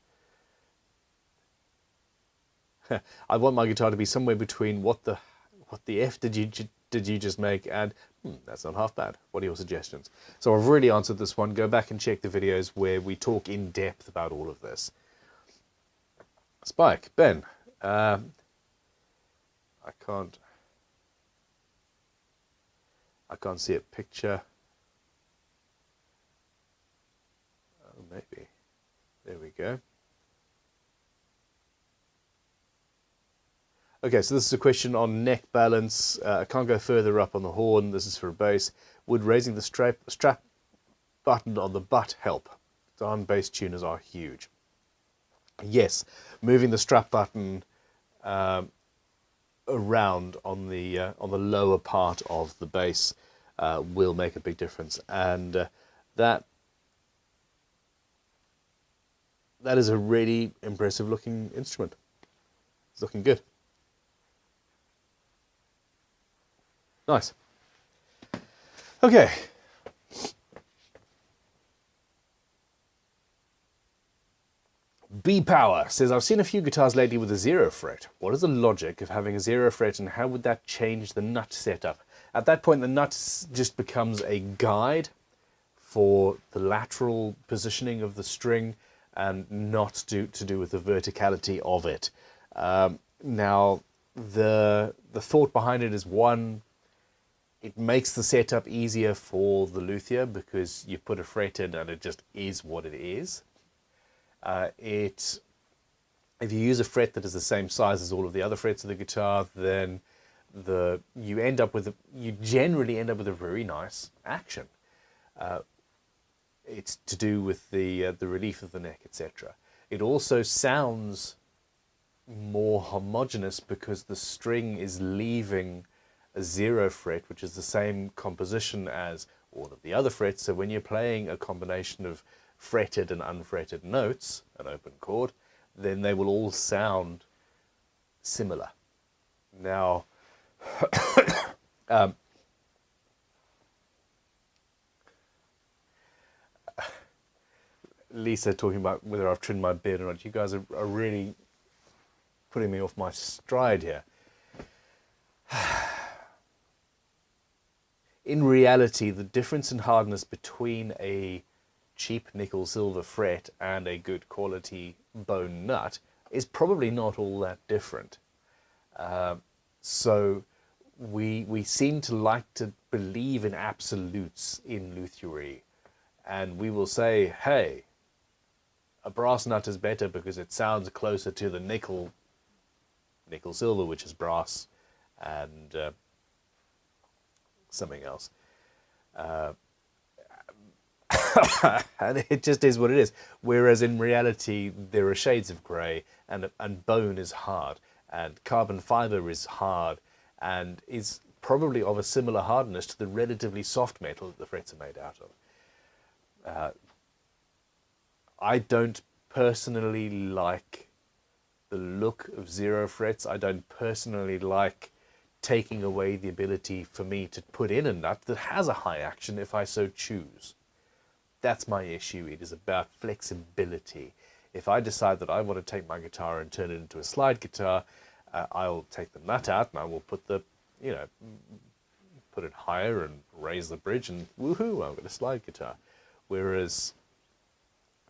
I want my guitar to be somewhere between what the F did you just make and that's not half bad. What are your suggestions? So I've really answered this one. Go back and check the videos where we talk in depth about all of this. Spike, Ben, I can't see a picture. Oh, maybe. There we go. Okay, so this is a question on neck balance. I can't go further up on the horn. This is for a bass. Would raising the strap button on the butt help? Darn bass tuners are huge. Yes, moving the strap button around on the lower part of the bass will make a big difference, and that is a really impressive looking instrument. It's looking good. Nice. Okay. B-Power says, I've seen a few guitars lately with a 0 fret. What is the logic of having a 0 fret and how would that change the nut setup? At that point, the nut just becomes a guide for the lateral positioning of the string and not to do with the verticality of it. Now, the thought behind it is, one, it makes the setup easier for the luthier because you put a fret in and it just is what it is. If you use a fret that is the same size as all of the other frets of the guitar, then you generally end up with a very nice action. It's to do with the relief of the neck, etc. It also sounds more homogeneous because the string is leaving a 0 fret, which is the same composition as all of the other frets. So when you're playing a combination of fretted and unfretted notes, an open chord, then they will all sound similar. Now, Lisa talking about whether I've trimmed my beard or not. You guys are really putting me off my stride here. In reality, the difference in hardness between a cheap nickel silver fret and a good quality bone nut is probably not all that different. So we seem to like to believe in absolutes in luthiery, and we will say, hey, a brass nut is better because it sounds closer to the nickel silver, which is brass, and something else. And it just is what it is. Whereas in reality, there are shades of grey, and bone is hard, and carbon fibre is hard, and is probably of a similar hardness to the relatively soft metal that the frets are made out of. I don't personally like the look of 0 frets. I don't personally like taking away the ability for me to put in a nut that has a high action if I so choose. That's my issue. It is about flexibility. If I decide that I want to take my guitar and turn it into a slide guitar, I'll take the nut out and I will put put it higher and raise the bridge, and woohoo, I've got a slide guitar. Whereas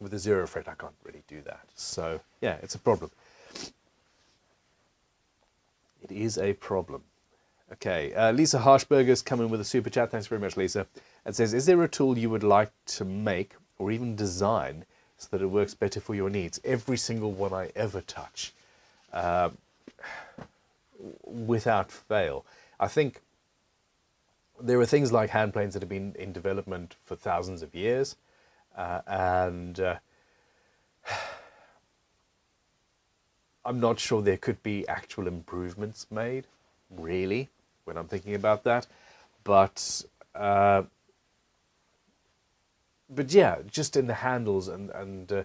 with a 0 fret, I can't really do that. So yeah, it's a problem. It is a problem. Okay, Lisa Harshberger's come in with a super chat. Thanks very much, Lisa. and says, is there a tool you would like to make or even design so that it works better for your needs? Every single one I ever touch, without fail. I think there are things like hand planes that have been in development for thousands of years, and I'm not sure there could be actual improvements made, really, when I'm thinking about that. But yeah, just in the handles and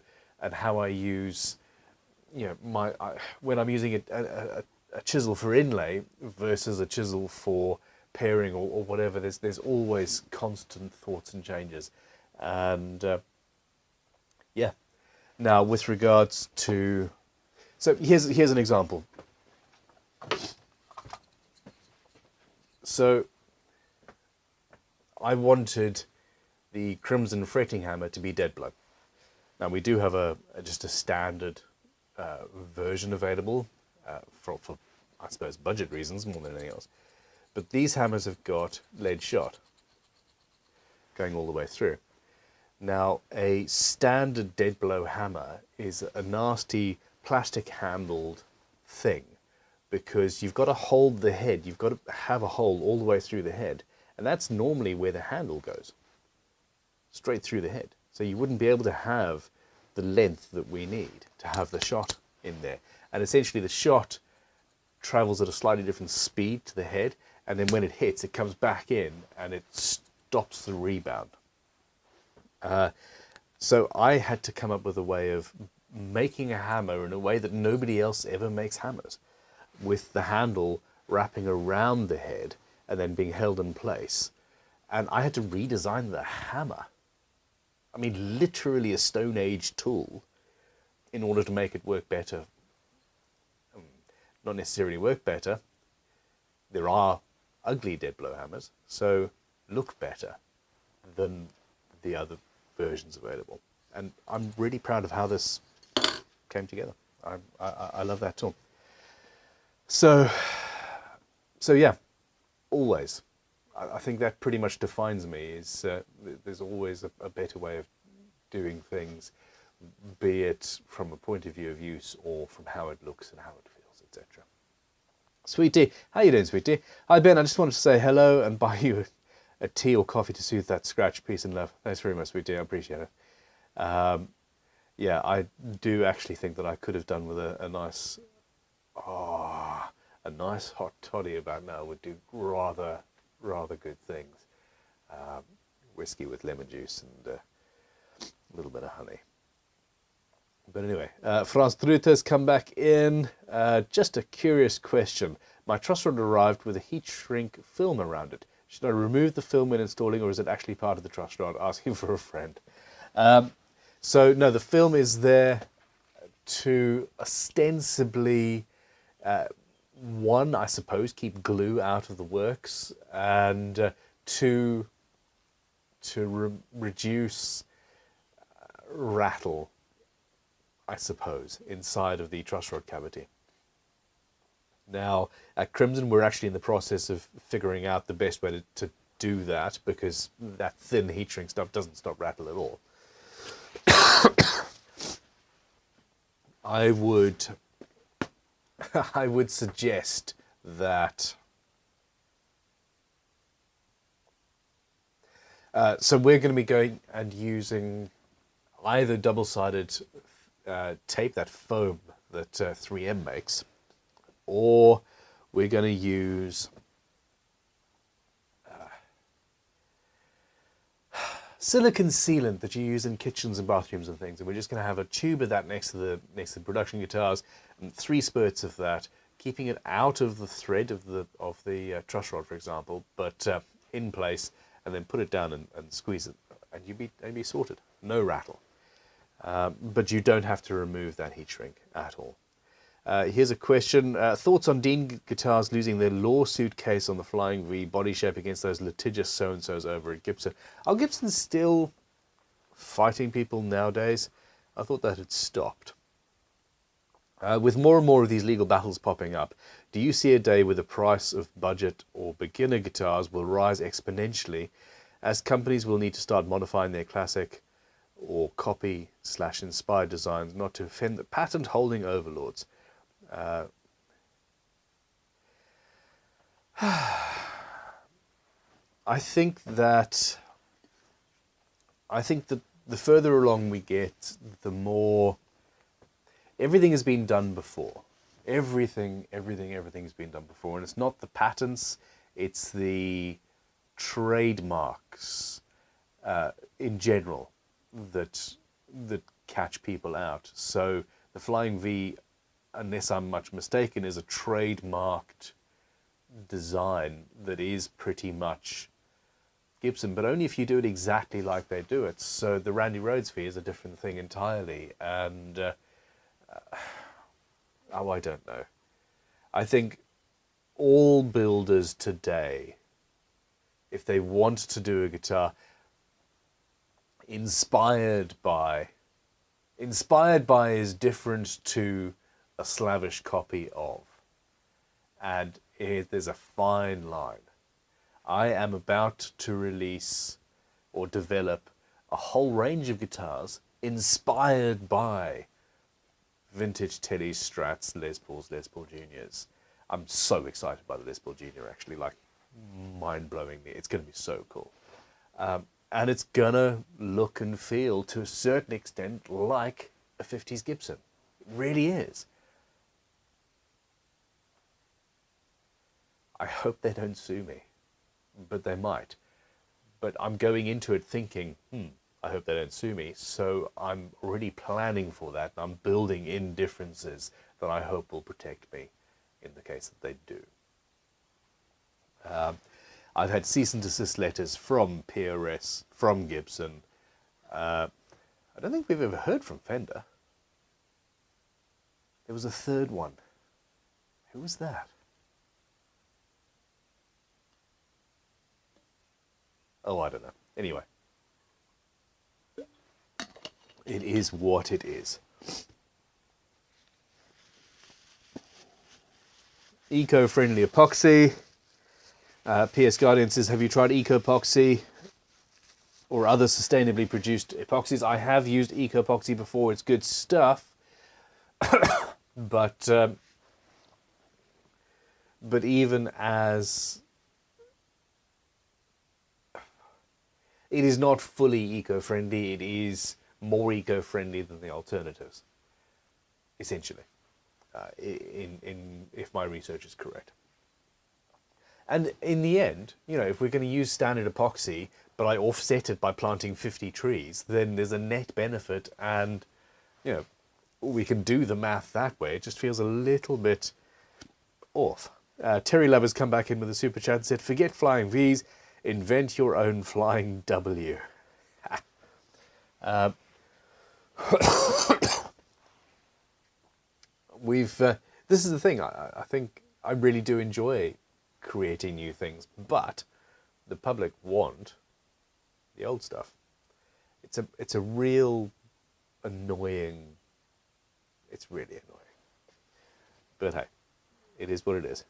how I use, when I'm using a chisel for inlay versus a chisel for pairing or whatever, there's always constant thoughts and changes. And yeah. Now, with regards to, so here's an example. So I wanted the Crimson fretting hammer to be dead blow. Now we do have just a standard version available for I suppose budget reasons more than anything else. But these hammers have got lead shot going all the way through. Now a standard dead blow hammer is a nasty plastic handled thing, because you've got to hold the head, you've got to have a hole all the way through the head, and that's normally where the handle goes, straight through the head. So you wouldn't be able to have the length that we need to have the shot in there. And essentially the shot travels at a slightly different speed to the head, and then when it hits, it comes back in and it stops the rebound. So I had to come up with a way of making a hammer in a way that nobody else ever makes hammers, with the handle wrapping around the head and then being held in place. And I had to redesign the hammer. I mean, literally a Stone Age tool, in order to make it work better. Not necessarily work better. There are ugly dead blow hammers, so look better than the other versions available. And I'm really proud of how this came together. I love that tool. So yeah, always. I think that pretty much defines me, is there's always a better way of doing things, be it from a point of view of use or from how it looks and how it feels, etc. Sweet Tea, how you doing, Sweet Tea? Hi Ben, I just wanted to say hello and buy you a tea or coffee to soothe that scratch. Peace and love. Thanks very much, Sweet Tea, I appreciate it. Yeah, I do actually think that I could have done with a nice hot toddy about now would do rather good things. Whiskey with lemon juice and a little bit of honey. But anyway, Frans Drute has come back in. Just a curious question. My truss rod arrived with a heat shrink film around it. Should I remove the film when installing, or is it actually part of the truss rod? Asking for a friend. So no, the film is there to ostensibly, one, I suppose, keep glue out of the works, and two, to reduce rattle, I suppose, inside of the truss rod cavity. Now, at Crimson, we're actually in the process of figuring out the best way to do that, because that thin heat shrink stuff doesn't stop rattle at all. I would suggest that so we're going to be going and using either double-sided tape, that foam that 3M makes, or we're going to use silicone sealant that you use in kitchens and bathrooms and things, and we're just going to have a tube of that next to the production guitars, and 3 spurts of that, keeping it out of the thread of the truss rod, for example, but in place, and then put it down and squeeze it, and you'd be sorted. No rattle. But you don't have to remove that heat shrink at all. Here's a question. Thoughts on Dean guitars losing their lawsuit case on the Flying V body shape against those litigious so-and-sos over at Gibson? Are Gibson still fighting people nowadays? I thought that had stopped. With more and more of these legal battles popping up, do you see a day where the price of budget or beginner guitars will rise exponentially as companies will need to start modifying their classic or copy/inspired designs not to offend the patent-holding overlords. I think that the further along we get, the more everything has been done before. Everything's been done before, and it's not the patents, it's the trademarks in general that catch people out. So the Flying V, unless I'm much mistaken, is a trademarked design that is pretty much Gibson, but only if you do it exactly like they do it. So the Randy Rhoads V is a different thing entirely, and I don't know. I think all builders today, if they want to do a guitar inspired by is different to a slavish copy of, and there's a fine line. I am about to release or develop a whole range of guitars inspired by vintage Teddy's, Strats, Les Pauls, Les Paul Juniors. I'm so excited by the Les Paul Junior, actually, like mind-blowingly. It's going to be so cool. And it's going to look and feel to a certain extent like a 50s Gibson. It really is. I hope they don't sue me, but they might. But I'm going into it thinking, I hope they don't sue me, so I'm already planning for that, and I'm building in differences that I hope will protect me in the case that they do. I've had cease and desist letters from PRS, from Gibson. I don't think we've ever heard from Fender. There was a third one. Who was that? Oh, I don't know. Anyway. It is what it is. Eco-friendly epoxy. PS Guardian says, have you tried eco-epoxy or other sustainably produced epoxies? I have used eco-epoxy before. It's good stuff. But even as... it is not fully eco-friendly. It is more eco-friendly than the alternatives, essentially, if my research is correct. And in the end, you know, if we're going to use standard epoxy, but I offset it by planting 50 trees, then there's a net benefit, and, you know, we can do the math that way. It just feels a little bit off. Terry Lover's come back in with a super chat and said, forget flying Vs, invent your own flying W. This is the thing, I think I really do enjoy creating new things, but the public want the old stuff. It's a real annoying, it's really annoying. But hey, it is what it is.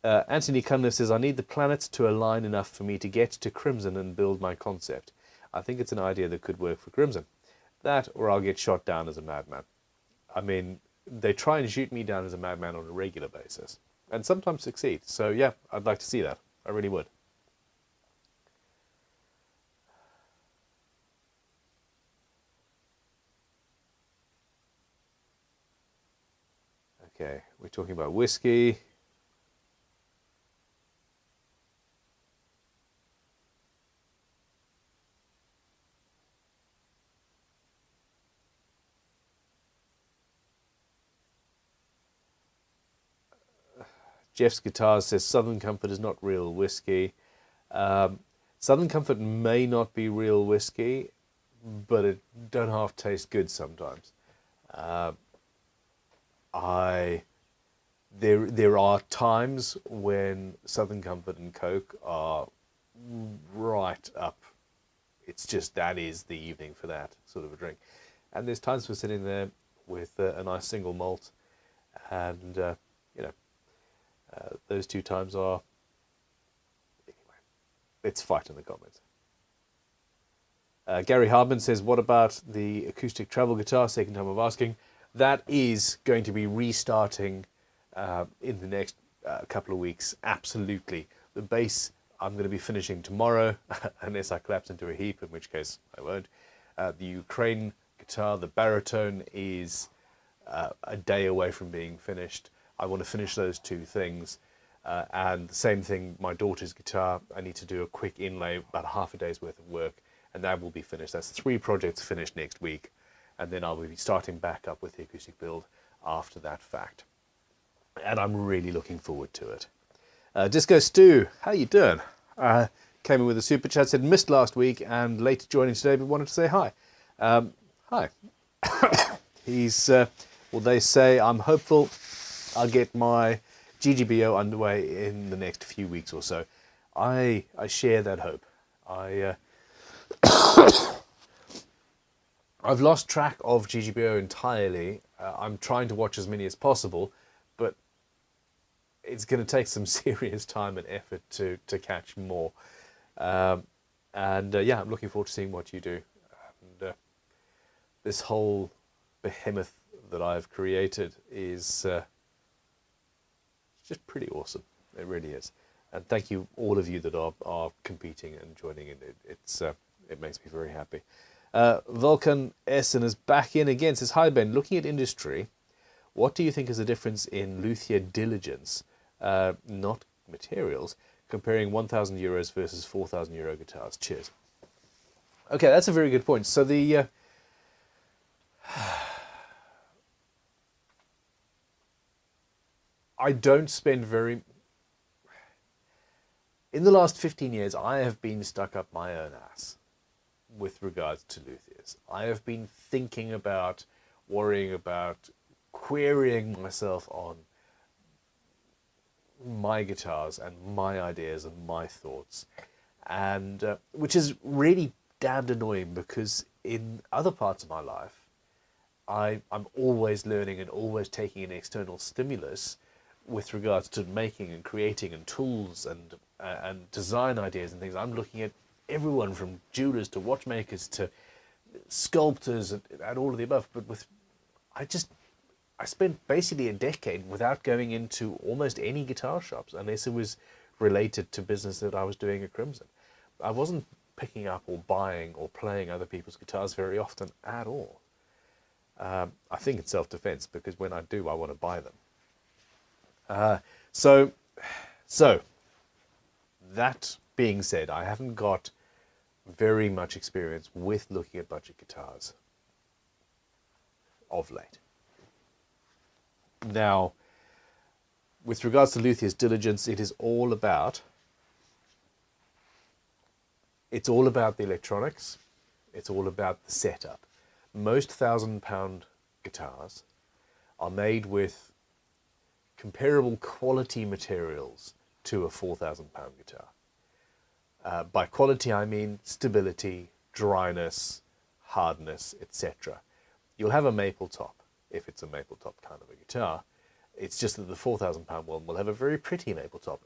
Anthony Cunliffe says, I need the planets to align enough for me to get to Crimson and build my concept. I think it's an idea that could work for Crimson. That, or I'll get shot down as a madman. I mean, they try and shoot me down as a madman on a regular basis, and sometimes succeed. So yeah, I'd like to see that. I really would. Okay, we're talking about whiskey. Jeff's Guitars says Southern Comfort is not real whiskey. Southern Comfort may not be real whiskey, but it don't half taste good sometimes. There are times when Southern Comfort and Coke are right up. It's just, that is the evening for that sort of a drink. And there's times we're sitting there with a nice single malt, and you know, those two times are, anyway, let's fight in the comments. Gary Hardman says, what about the acoustic travel guitar? Second time of asking. That is going to be restarting in the next couple of weeks. Absolutely. The bass I'm going to be finishing tomorrow, unless I collapse into a heap, in which case I won't. The Ukraine guitar, the baritone, is a day away from being finished. I want to finish those two things. And the same thing, my daughter's guitar, I need to do a quick inlay, about half a day's worth of work, and that will be finished. That's 3 projects finished next week, and then I'll be starting back up with the acoustic build after that fact. And I'm really looking forward to it. Disco Stu, how you doing? Came in with a super chat, said missed last week and late joining today, but wanted to say hi. Hi. He's, well, they say I'm hopeful I'll get my GGBO underway in the next few weeks or so. I share that hope. I've lost track of GGBO entirely. I'm trying to watch as many as possible, but it's going to take some serious time and effort to catch more. Yeah, I'm looking forward to seeing what you do. And this whole behemoth that I've created is just pretty awesome. It really is. And thank you, all of you that are competing and joining in. It makes me very happy. Vulcan Essen is back in again. Says, hi Ben, looking at industry, what do you think is the difference in luthier diligence, not materials, comparing 1,000 euros versus 4,000 euro guitars? Cheers. Okay, that's a very good point. So the I don't spend very... In the last 15 years, I have been stuck up my own ass with regards to luthiers. I have been thinking about, worrying about, querying myself on my guitars and my ideas and my thoughts, and which is really damned annoying, because in other parts of my life, I'm always learning and always taking an external stimulus with regards to making and creating and tools and design ideas and things. I'm looking at everyone from jewelers to watchmakers to sculptors and all of the above. But I spent basically a decade without going into almost any guitar shops unless it was related to business that I was doing at Crimson. I wasn't picking up or buying or playing other people's guitars very often at all. I think it's self-defense, because when I do, I want to buy them. So that being said, I haven't got very much experience with looking at budget guitars of late. Now, with regards to Luthier's diligence, it's all about the electronics. It's all about the setup. Most £1,000 guitars are made with comparable quality materials to a £4,000 guitar. By quality, I mean stability, dryness, hardness, etc. You'll have a maple top, if it's a maple top kind of a guitar. It's just that the £4,000 one will have a very pretty maple top.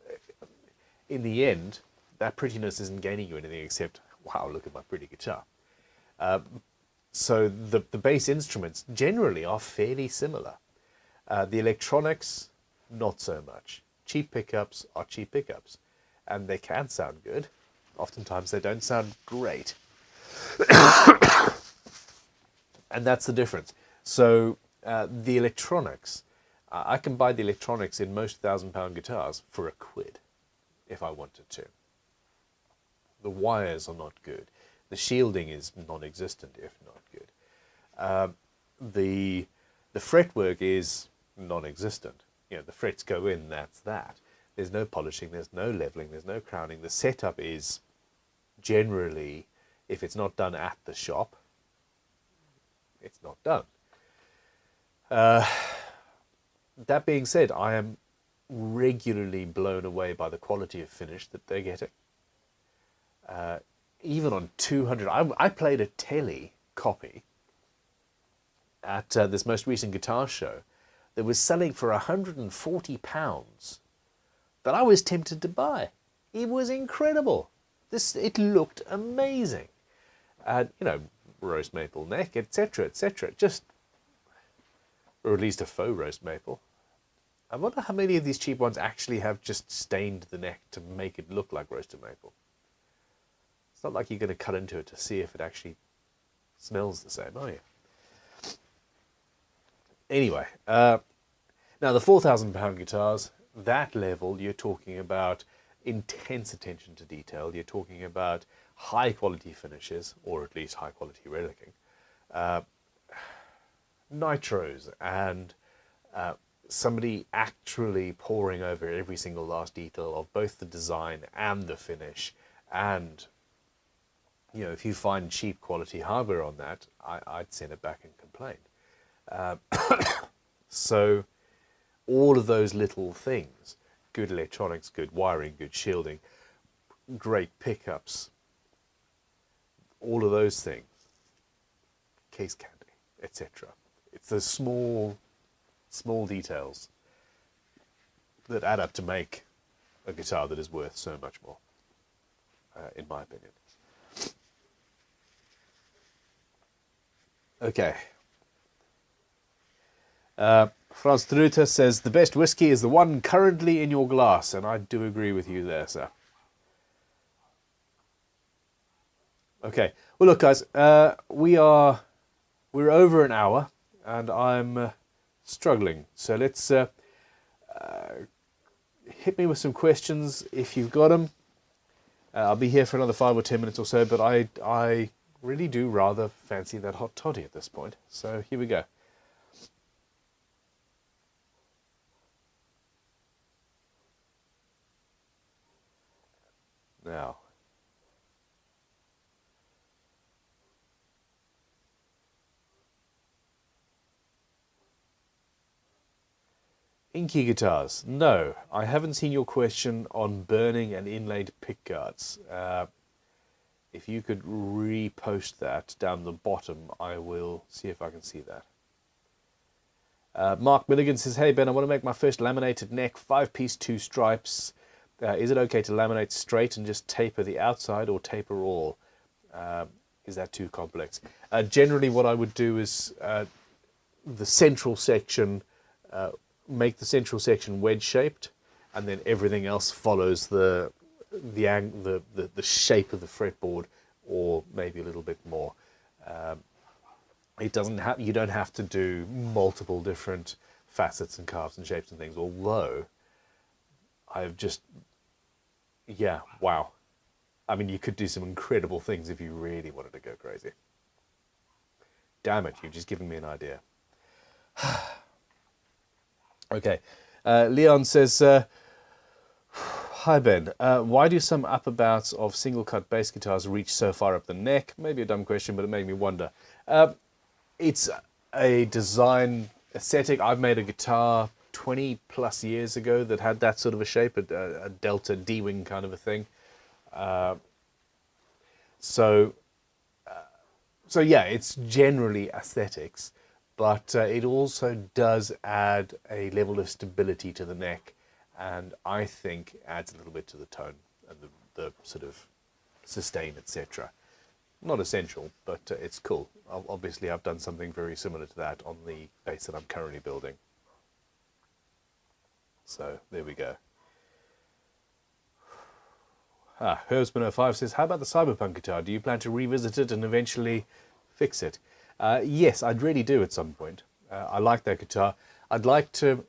In the end, that prettiness isn't gaining you anything except, wow, look at my pretty guitar. So the bass instruments generally are fairly similar. The electronics, not so much. Cheap pickups are cheap pickups, and they can sound good. Oftentimes they don't sound great. And that's the difference. So the electronics, I can buy the electronics in most £1,000 guitars for £1 if I wanted to. The wires are not good. The shielding is non-existent, if not good. The fretwork is non-existent. You know, the frets go in, that's that. There's no polishing, there's no leveling, there's no crowning. The setup is generally, if it's not done at the shop, it's not done. That being said, I am regularly blown away by the quality of finish that they're getting. Even on 200, I played a Telly copy at this most recent guitar show that was selling for £140 that I was tempted to buy. It was incredible. it looked amazing. And, you know, roast maple neck, etc., etc. Just, or at least a faux roast maple. I wonder how many of these cheap ones actually have just stained the neck to make it look like roasted maple. It's not like you're going to cut into it to see if it actually smells the same, are you? Anyway, now the £4,000 guitars, that level, you're talking about intense attention to detail. You're talking about high quality finishes, or at least high quality relicking, nitros, and somebody actually poring over every single last detail of both the design and the finish. And, you know, if you find cheap quality hardware on that, I'd send it back and complain. So all of those little things, good electronics, good wiring, good shielding, great pickups, all of those things, case candy, etc. It's the small details that add up to make a guitar that is worth so much more, in my opinion. Okay. Franz Druter says, the best whiskey is the one currently in your glass, and I do agree with you there, sir. Okay. Well, look, guys, we're over an hour, and I'm struggling. So let's hit me with some questions if you've got them. I'll be here for another 5 or 10 minutes or so, but I really do rather fancy that hot toddy at this point. So here we go. Now, inky guitars. No, I haven't seen your question on burning and inlaid pickguards. If you could repost that down the bottom, I will see if I can see that. Mark Milligan says, hey Ben, I want to make my first laminated neck, 5-piece, 2 stripes. Is it okay to laminate straight and just taper the outside, or taper all? Is that too complex? Generally what I would do is the central section, make the central section wedge shaped, and then everything else follows the shape of the fretboard, or maybe a little bit more. It doesn't have, you don't have to do multiple different facets and carves and shapes and things, although I've just, yeah, wow. I mean, you could do some incredible things if you really wanted to go crazy. Damn it, you've just given me an idea. Okay, Leon says, hi Ben, why do some upperbouts of single cut bass guitars reach so far up the neck? Maybe a dumb question, but it made me wonder. It's a design aesthetic. I've made a guitar 20 plus years ago that had that sort of a shape, a Delta D-wing kind of a thing. So yeah, it's generally aesthetics, but it also does add a level of stability to the neck, and I think adds a little bit to the tone and the sort of sustain, etc. Not essential, but it's cool. Obviously, I've done something very similar to that on the bass that I'm currently building. So there we go. Herbsman05 says, how about the Cyberpunk guitar? Do you plan to revisit it and eventually fix it? Yes, I'd really do at some point. I like that guitar. I'd like to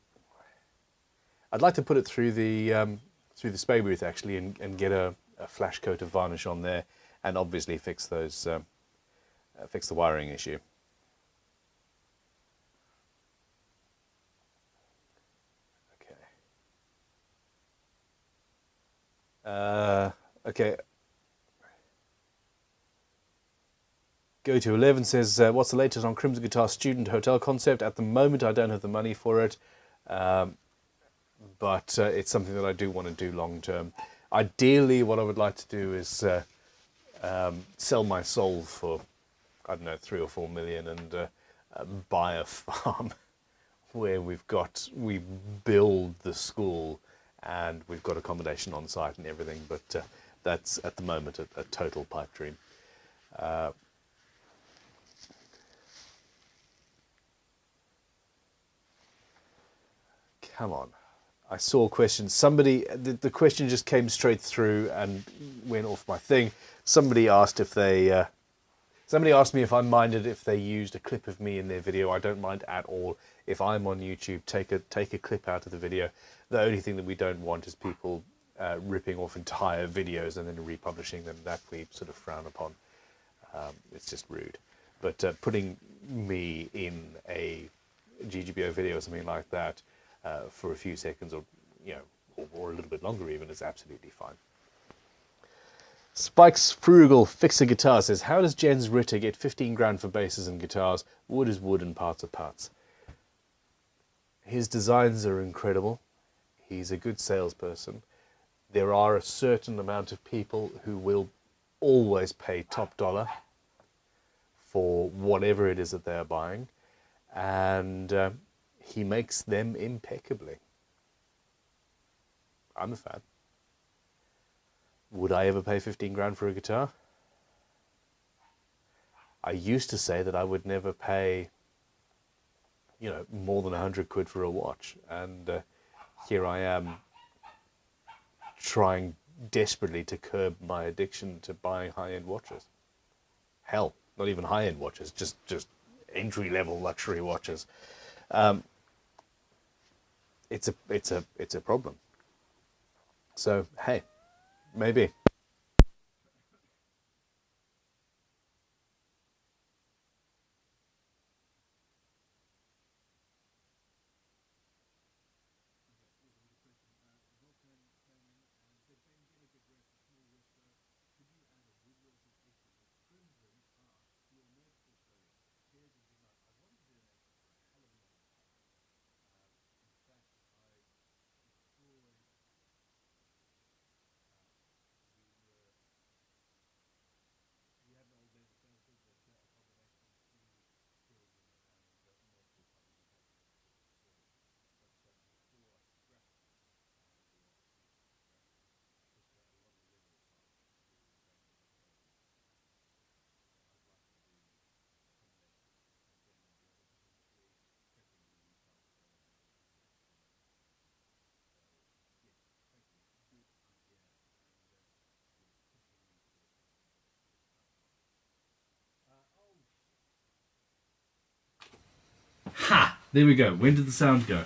put it through the spray booth actually, and get a flash coat of varnish on there, and obviously fix those fix the wiring issue. Okay. Go to 11 says, what's the latest on Crimson Guitar student hotel concept? At the moment, I don't have the money for it, but it's something that I do want to do long term. Ideally, what I would like to do is sell my soul for, I don't know, 3 or 4 million, and buy a farm where we build the school and we've got accommodation on site and everything, but that's at the moment a total pipe dream. Come on. I saw a question. Somebody, the question just came straight through and went off my thing. Somebody asked if they, somebody asked me if I minded if they used a clip of me in their video. I don't mind at all. If I'm on YouTube, take a clip out of the video. The only thing that we don't want is people ripping off entire videos and then republishing them. That we sort of frown upon. It's just rude. But putting me in a GGBO video or something like that for a few seconds, or or a little bit longer even, is absolutely fine. Spike's Frugal Fixer Guitar says, how does Jens Ritter get 15 grand for basses and guitars? Wood is wood and parts are parts. His designs are incredible. He's a good salesperson. There are a certain amount of people who will always pay top dollar for whatever it is that they're buying, and he makes them impeccably. I'm a fan. Would I ever pay 15 grand for a guitar? I used to say that I would never pay, more than 100 quid for a watch. And here I am trying desperately to curb my addiction to buying high-end watches. Hell, not even high-end watches, just entry-level luxury watches. It's a problem. So, hey, maybe. Ha! There we go. When did the sound go?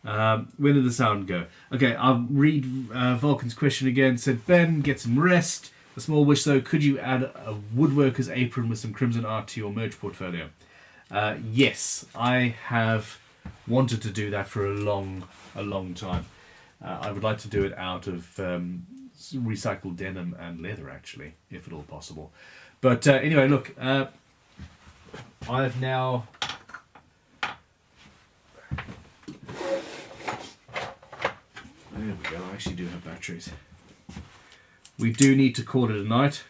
When did the sound go? Okay, I'll read Vulcan's question again. Said, Ben, get some rest. A small wish though, could you add a woodworker's apron with some crimson art to your merch portfolio? Yes, I have wanted to do that for a long time. I would like to do it out of recycled denim and leather, actually, if at all possible. But anyway, look, I have now... There we go, I actually do have batteries. We do need to call it a night,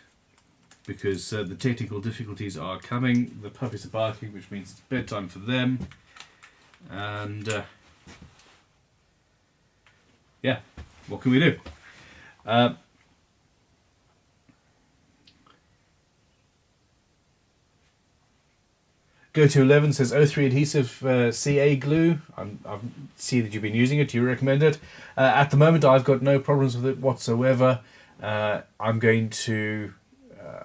because the technical difficulties are coming. The puppies are barking, which means it's bedtime for them. And yeah, what can we do? Go to 11 says O3 adhesive CA glue. I see that you've been using it. Do you recommend it? At the moment, I've got no problems with it whatsoever. I'm going to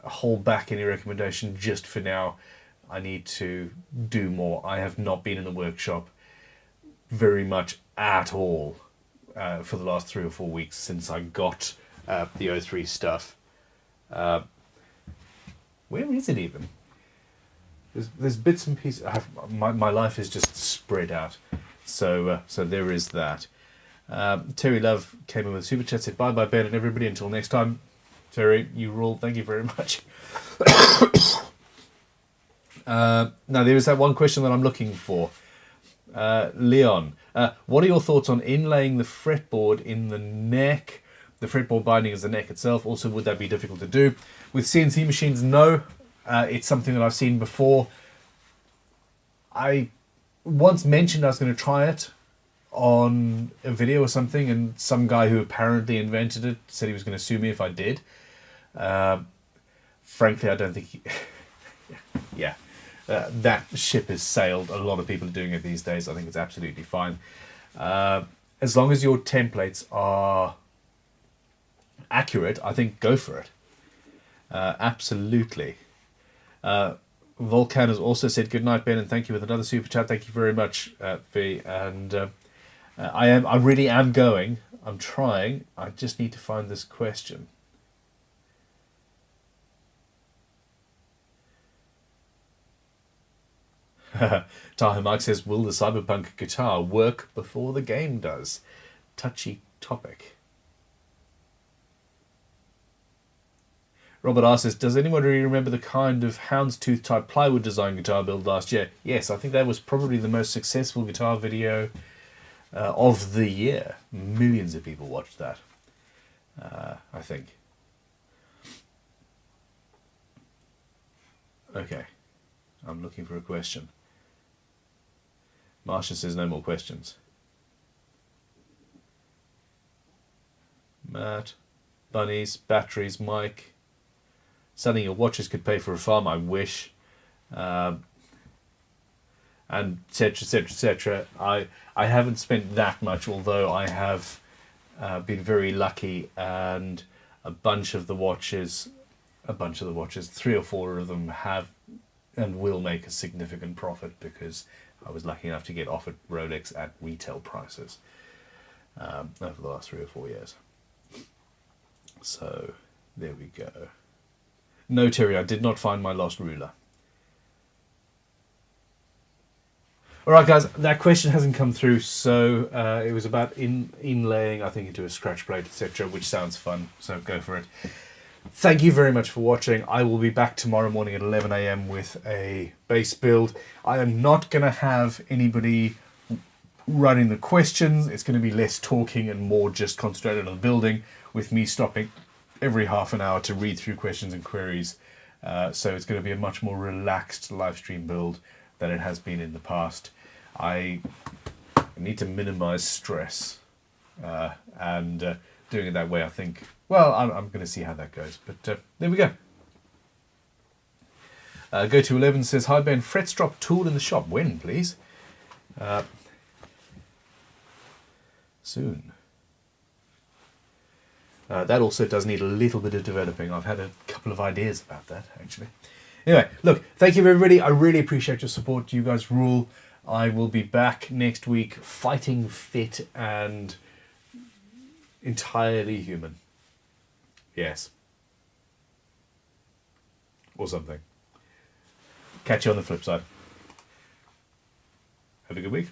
hold back any recommendation just for now. I need to do more. I have not been in the workshop very much at all for the last 3 or 4 weeks since I got the O3 stuff. Where is it even? There's bits and pieces. My life is just spread out, so there is that. Terry Love came in with a super chat, said bye bye Ben and everybody until next time. Terry, you rule. Thank you very much. Now there is that one question that I'm looking for. Leon, what are your thoughts on inlaying the fretboard in the neck? The fretboard binding is the neck itself. Also, would that be difficult to do with CNC machines? No. It's something that I've seen before. I once mentioned I was going to try it on a video or something, and some guy who apparently invented it said he was going to sue me if I did. Frankly, I don't think he... yeah. That ship has sailed. A lot of people are doing it these days. I think it's absolutely fine. As long as your templates are accurate, I think go for it. Absolutely. Volcan has also said good night, Ben, and thank you with another super chat. Thank you very much, V. And I really am going. I'm trying. I just need to find this question. Taha Mike says, will the Cyberpunk guitar work before the game does? Touchy topic. Robert R says, does anybody remember the kind of houndstooth type plywood design guitar build last year? Yes, I think that was probably the most successful guitar video of the year. Millions of people watched that, I think. Okay, I'm looking for a question. Marsha says no more questions. Matt, bunnies, batteries, Mike. Selling your watches could pay for a farm, I wish. And etc, etc, etc. I haven't spent that much, although I have been very lucky, and a bunch of the watches, 3 or 4 of them have and will make a significant profit because I was lucky enough to get offered Rolex at retail prices over the last 3 or 4 years. So there we go. No, Terry, I did not find my lost ruler. Alright guys, that question hasn't come through, so it was about inlaying, I think, into a scratch plate, etc., which sounds fun, so go for it. Thank you very much for watching. I will be back tomorrow morning at 11 AM with a bass build. I am not going to have anybody running the questions. It's going to be less talking and more just concentrated on the building, with me stopping every half an hour to read through questions and queries. So it's going to be a much more relaxed live stream build than it has been in the past. I need to minimize stress, and doing it that way, I think, well, I'm going to see how that goes. But there we go. Go to 11 says, hi Ben, frets drop tool in the shop. When, please? Soon. That also does need a little bit of developing. I've had a couple of ideas about that, actually. Anyway, look, thank you everybody. I really appreciate your support. You guys rule. I will be back next week fighting fit and entirely human. Yes. Or something. Catch you on the flip side. Have a good week.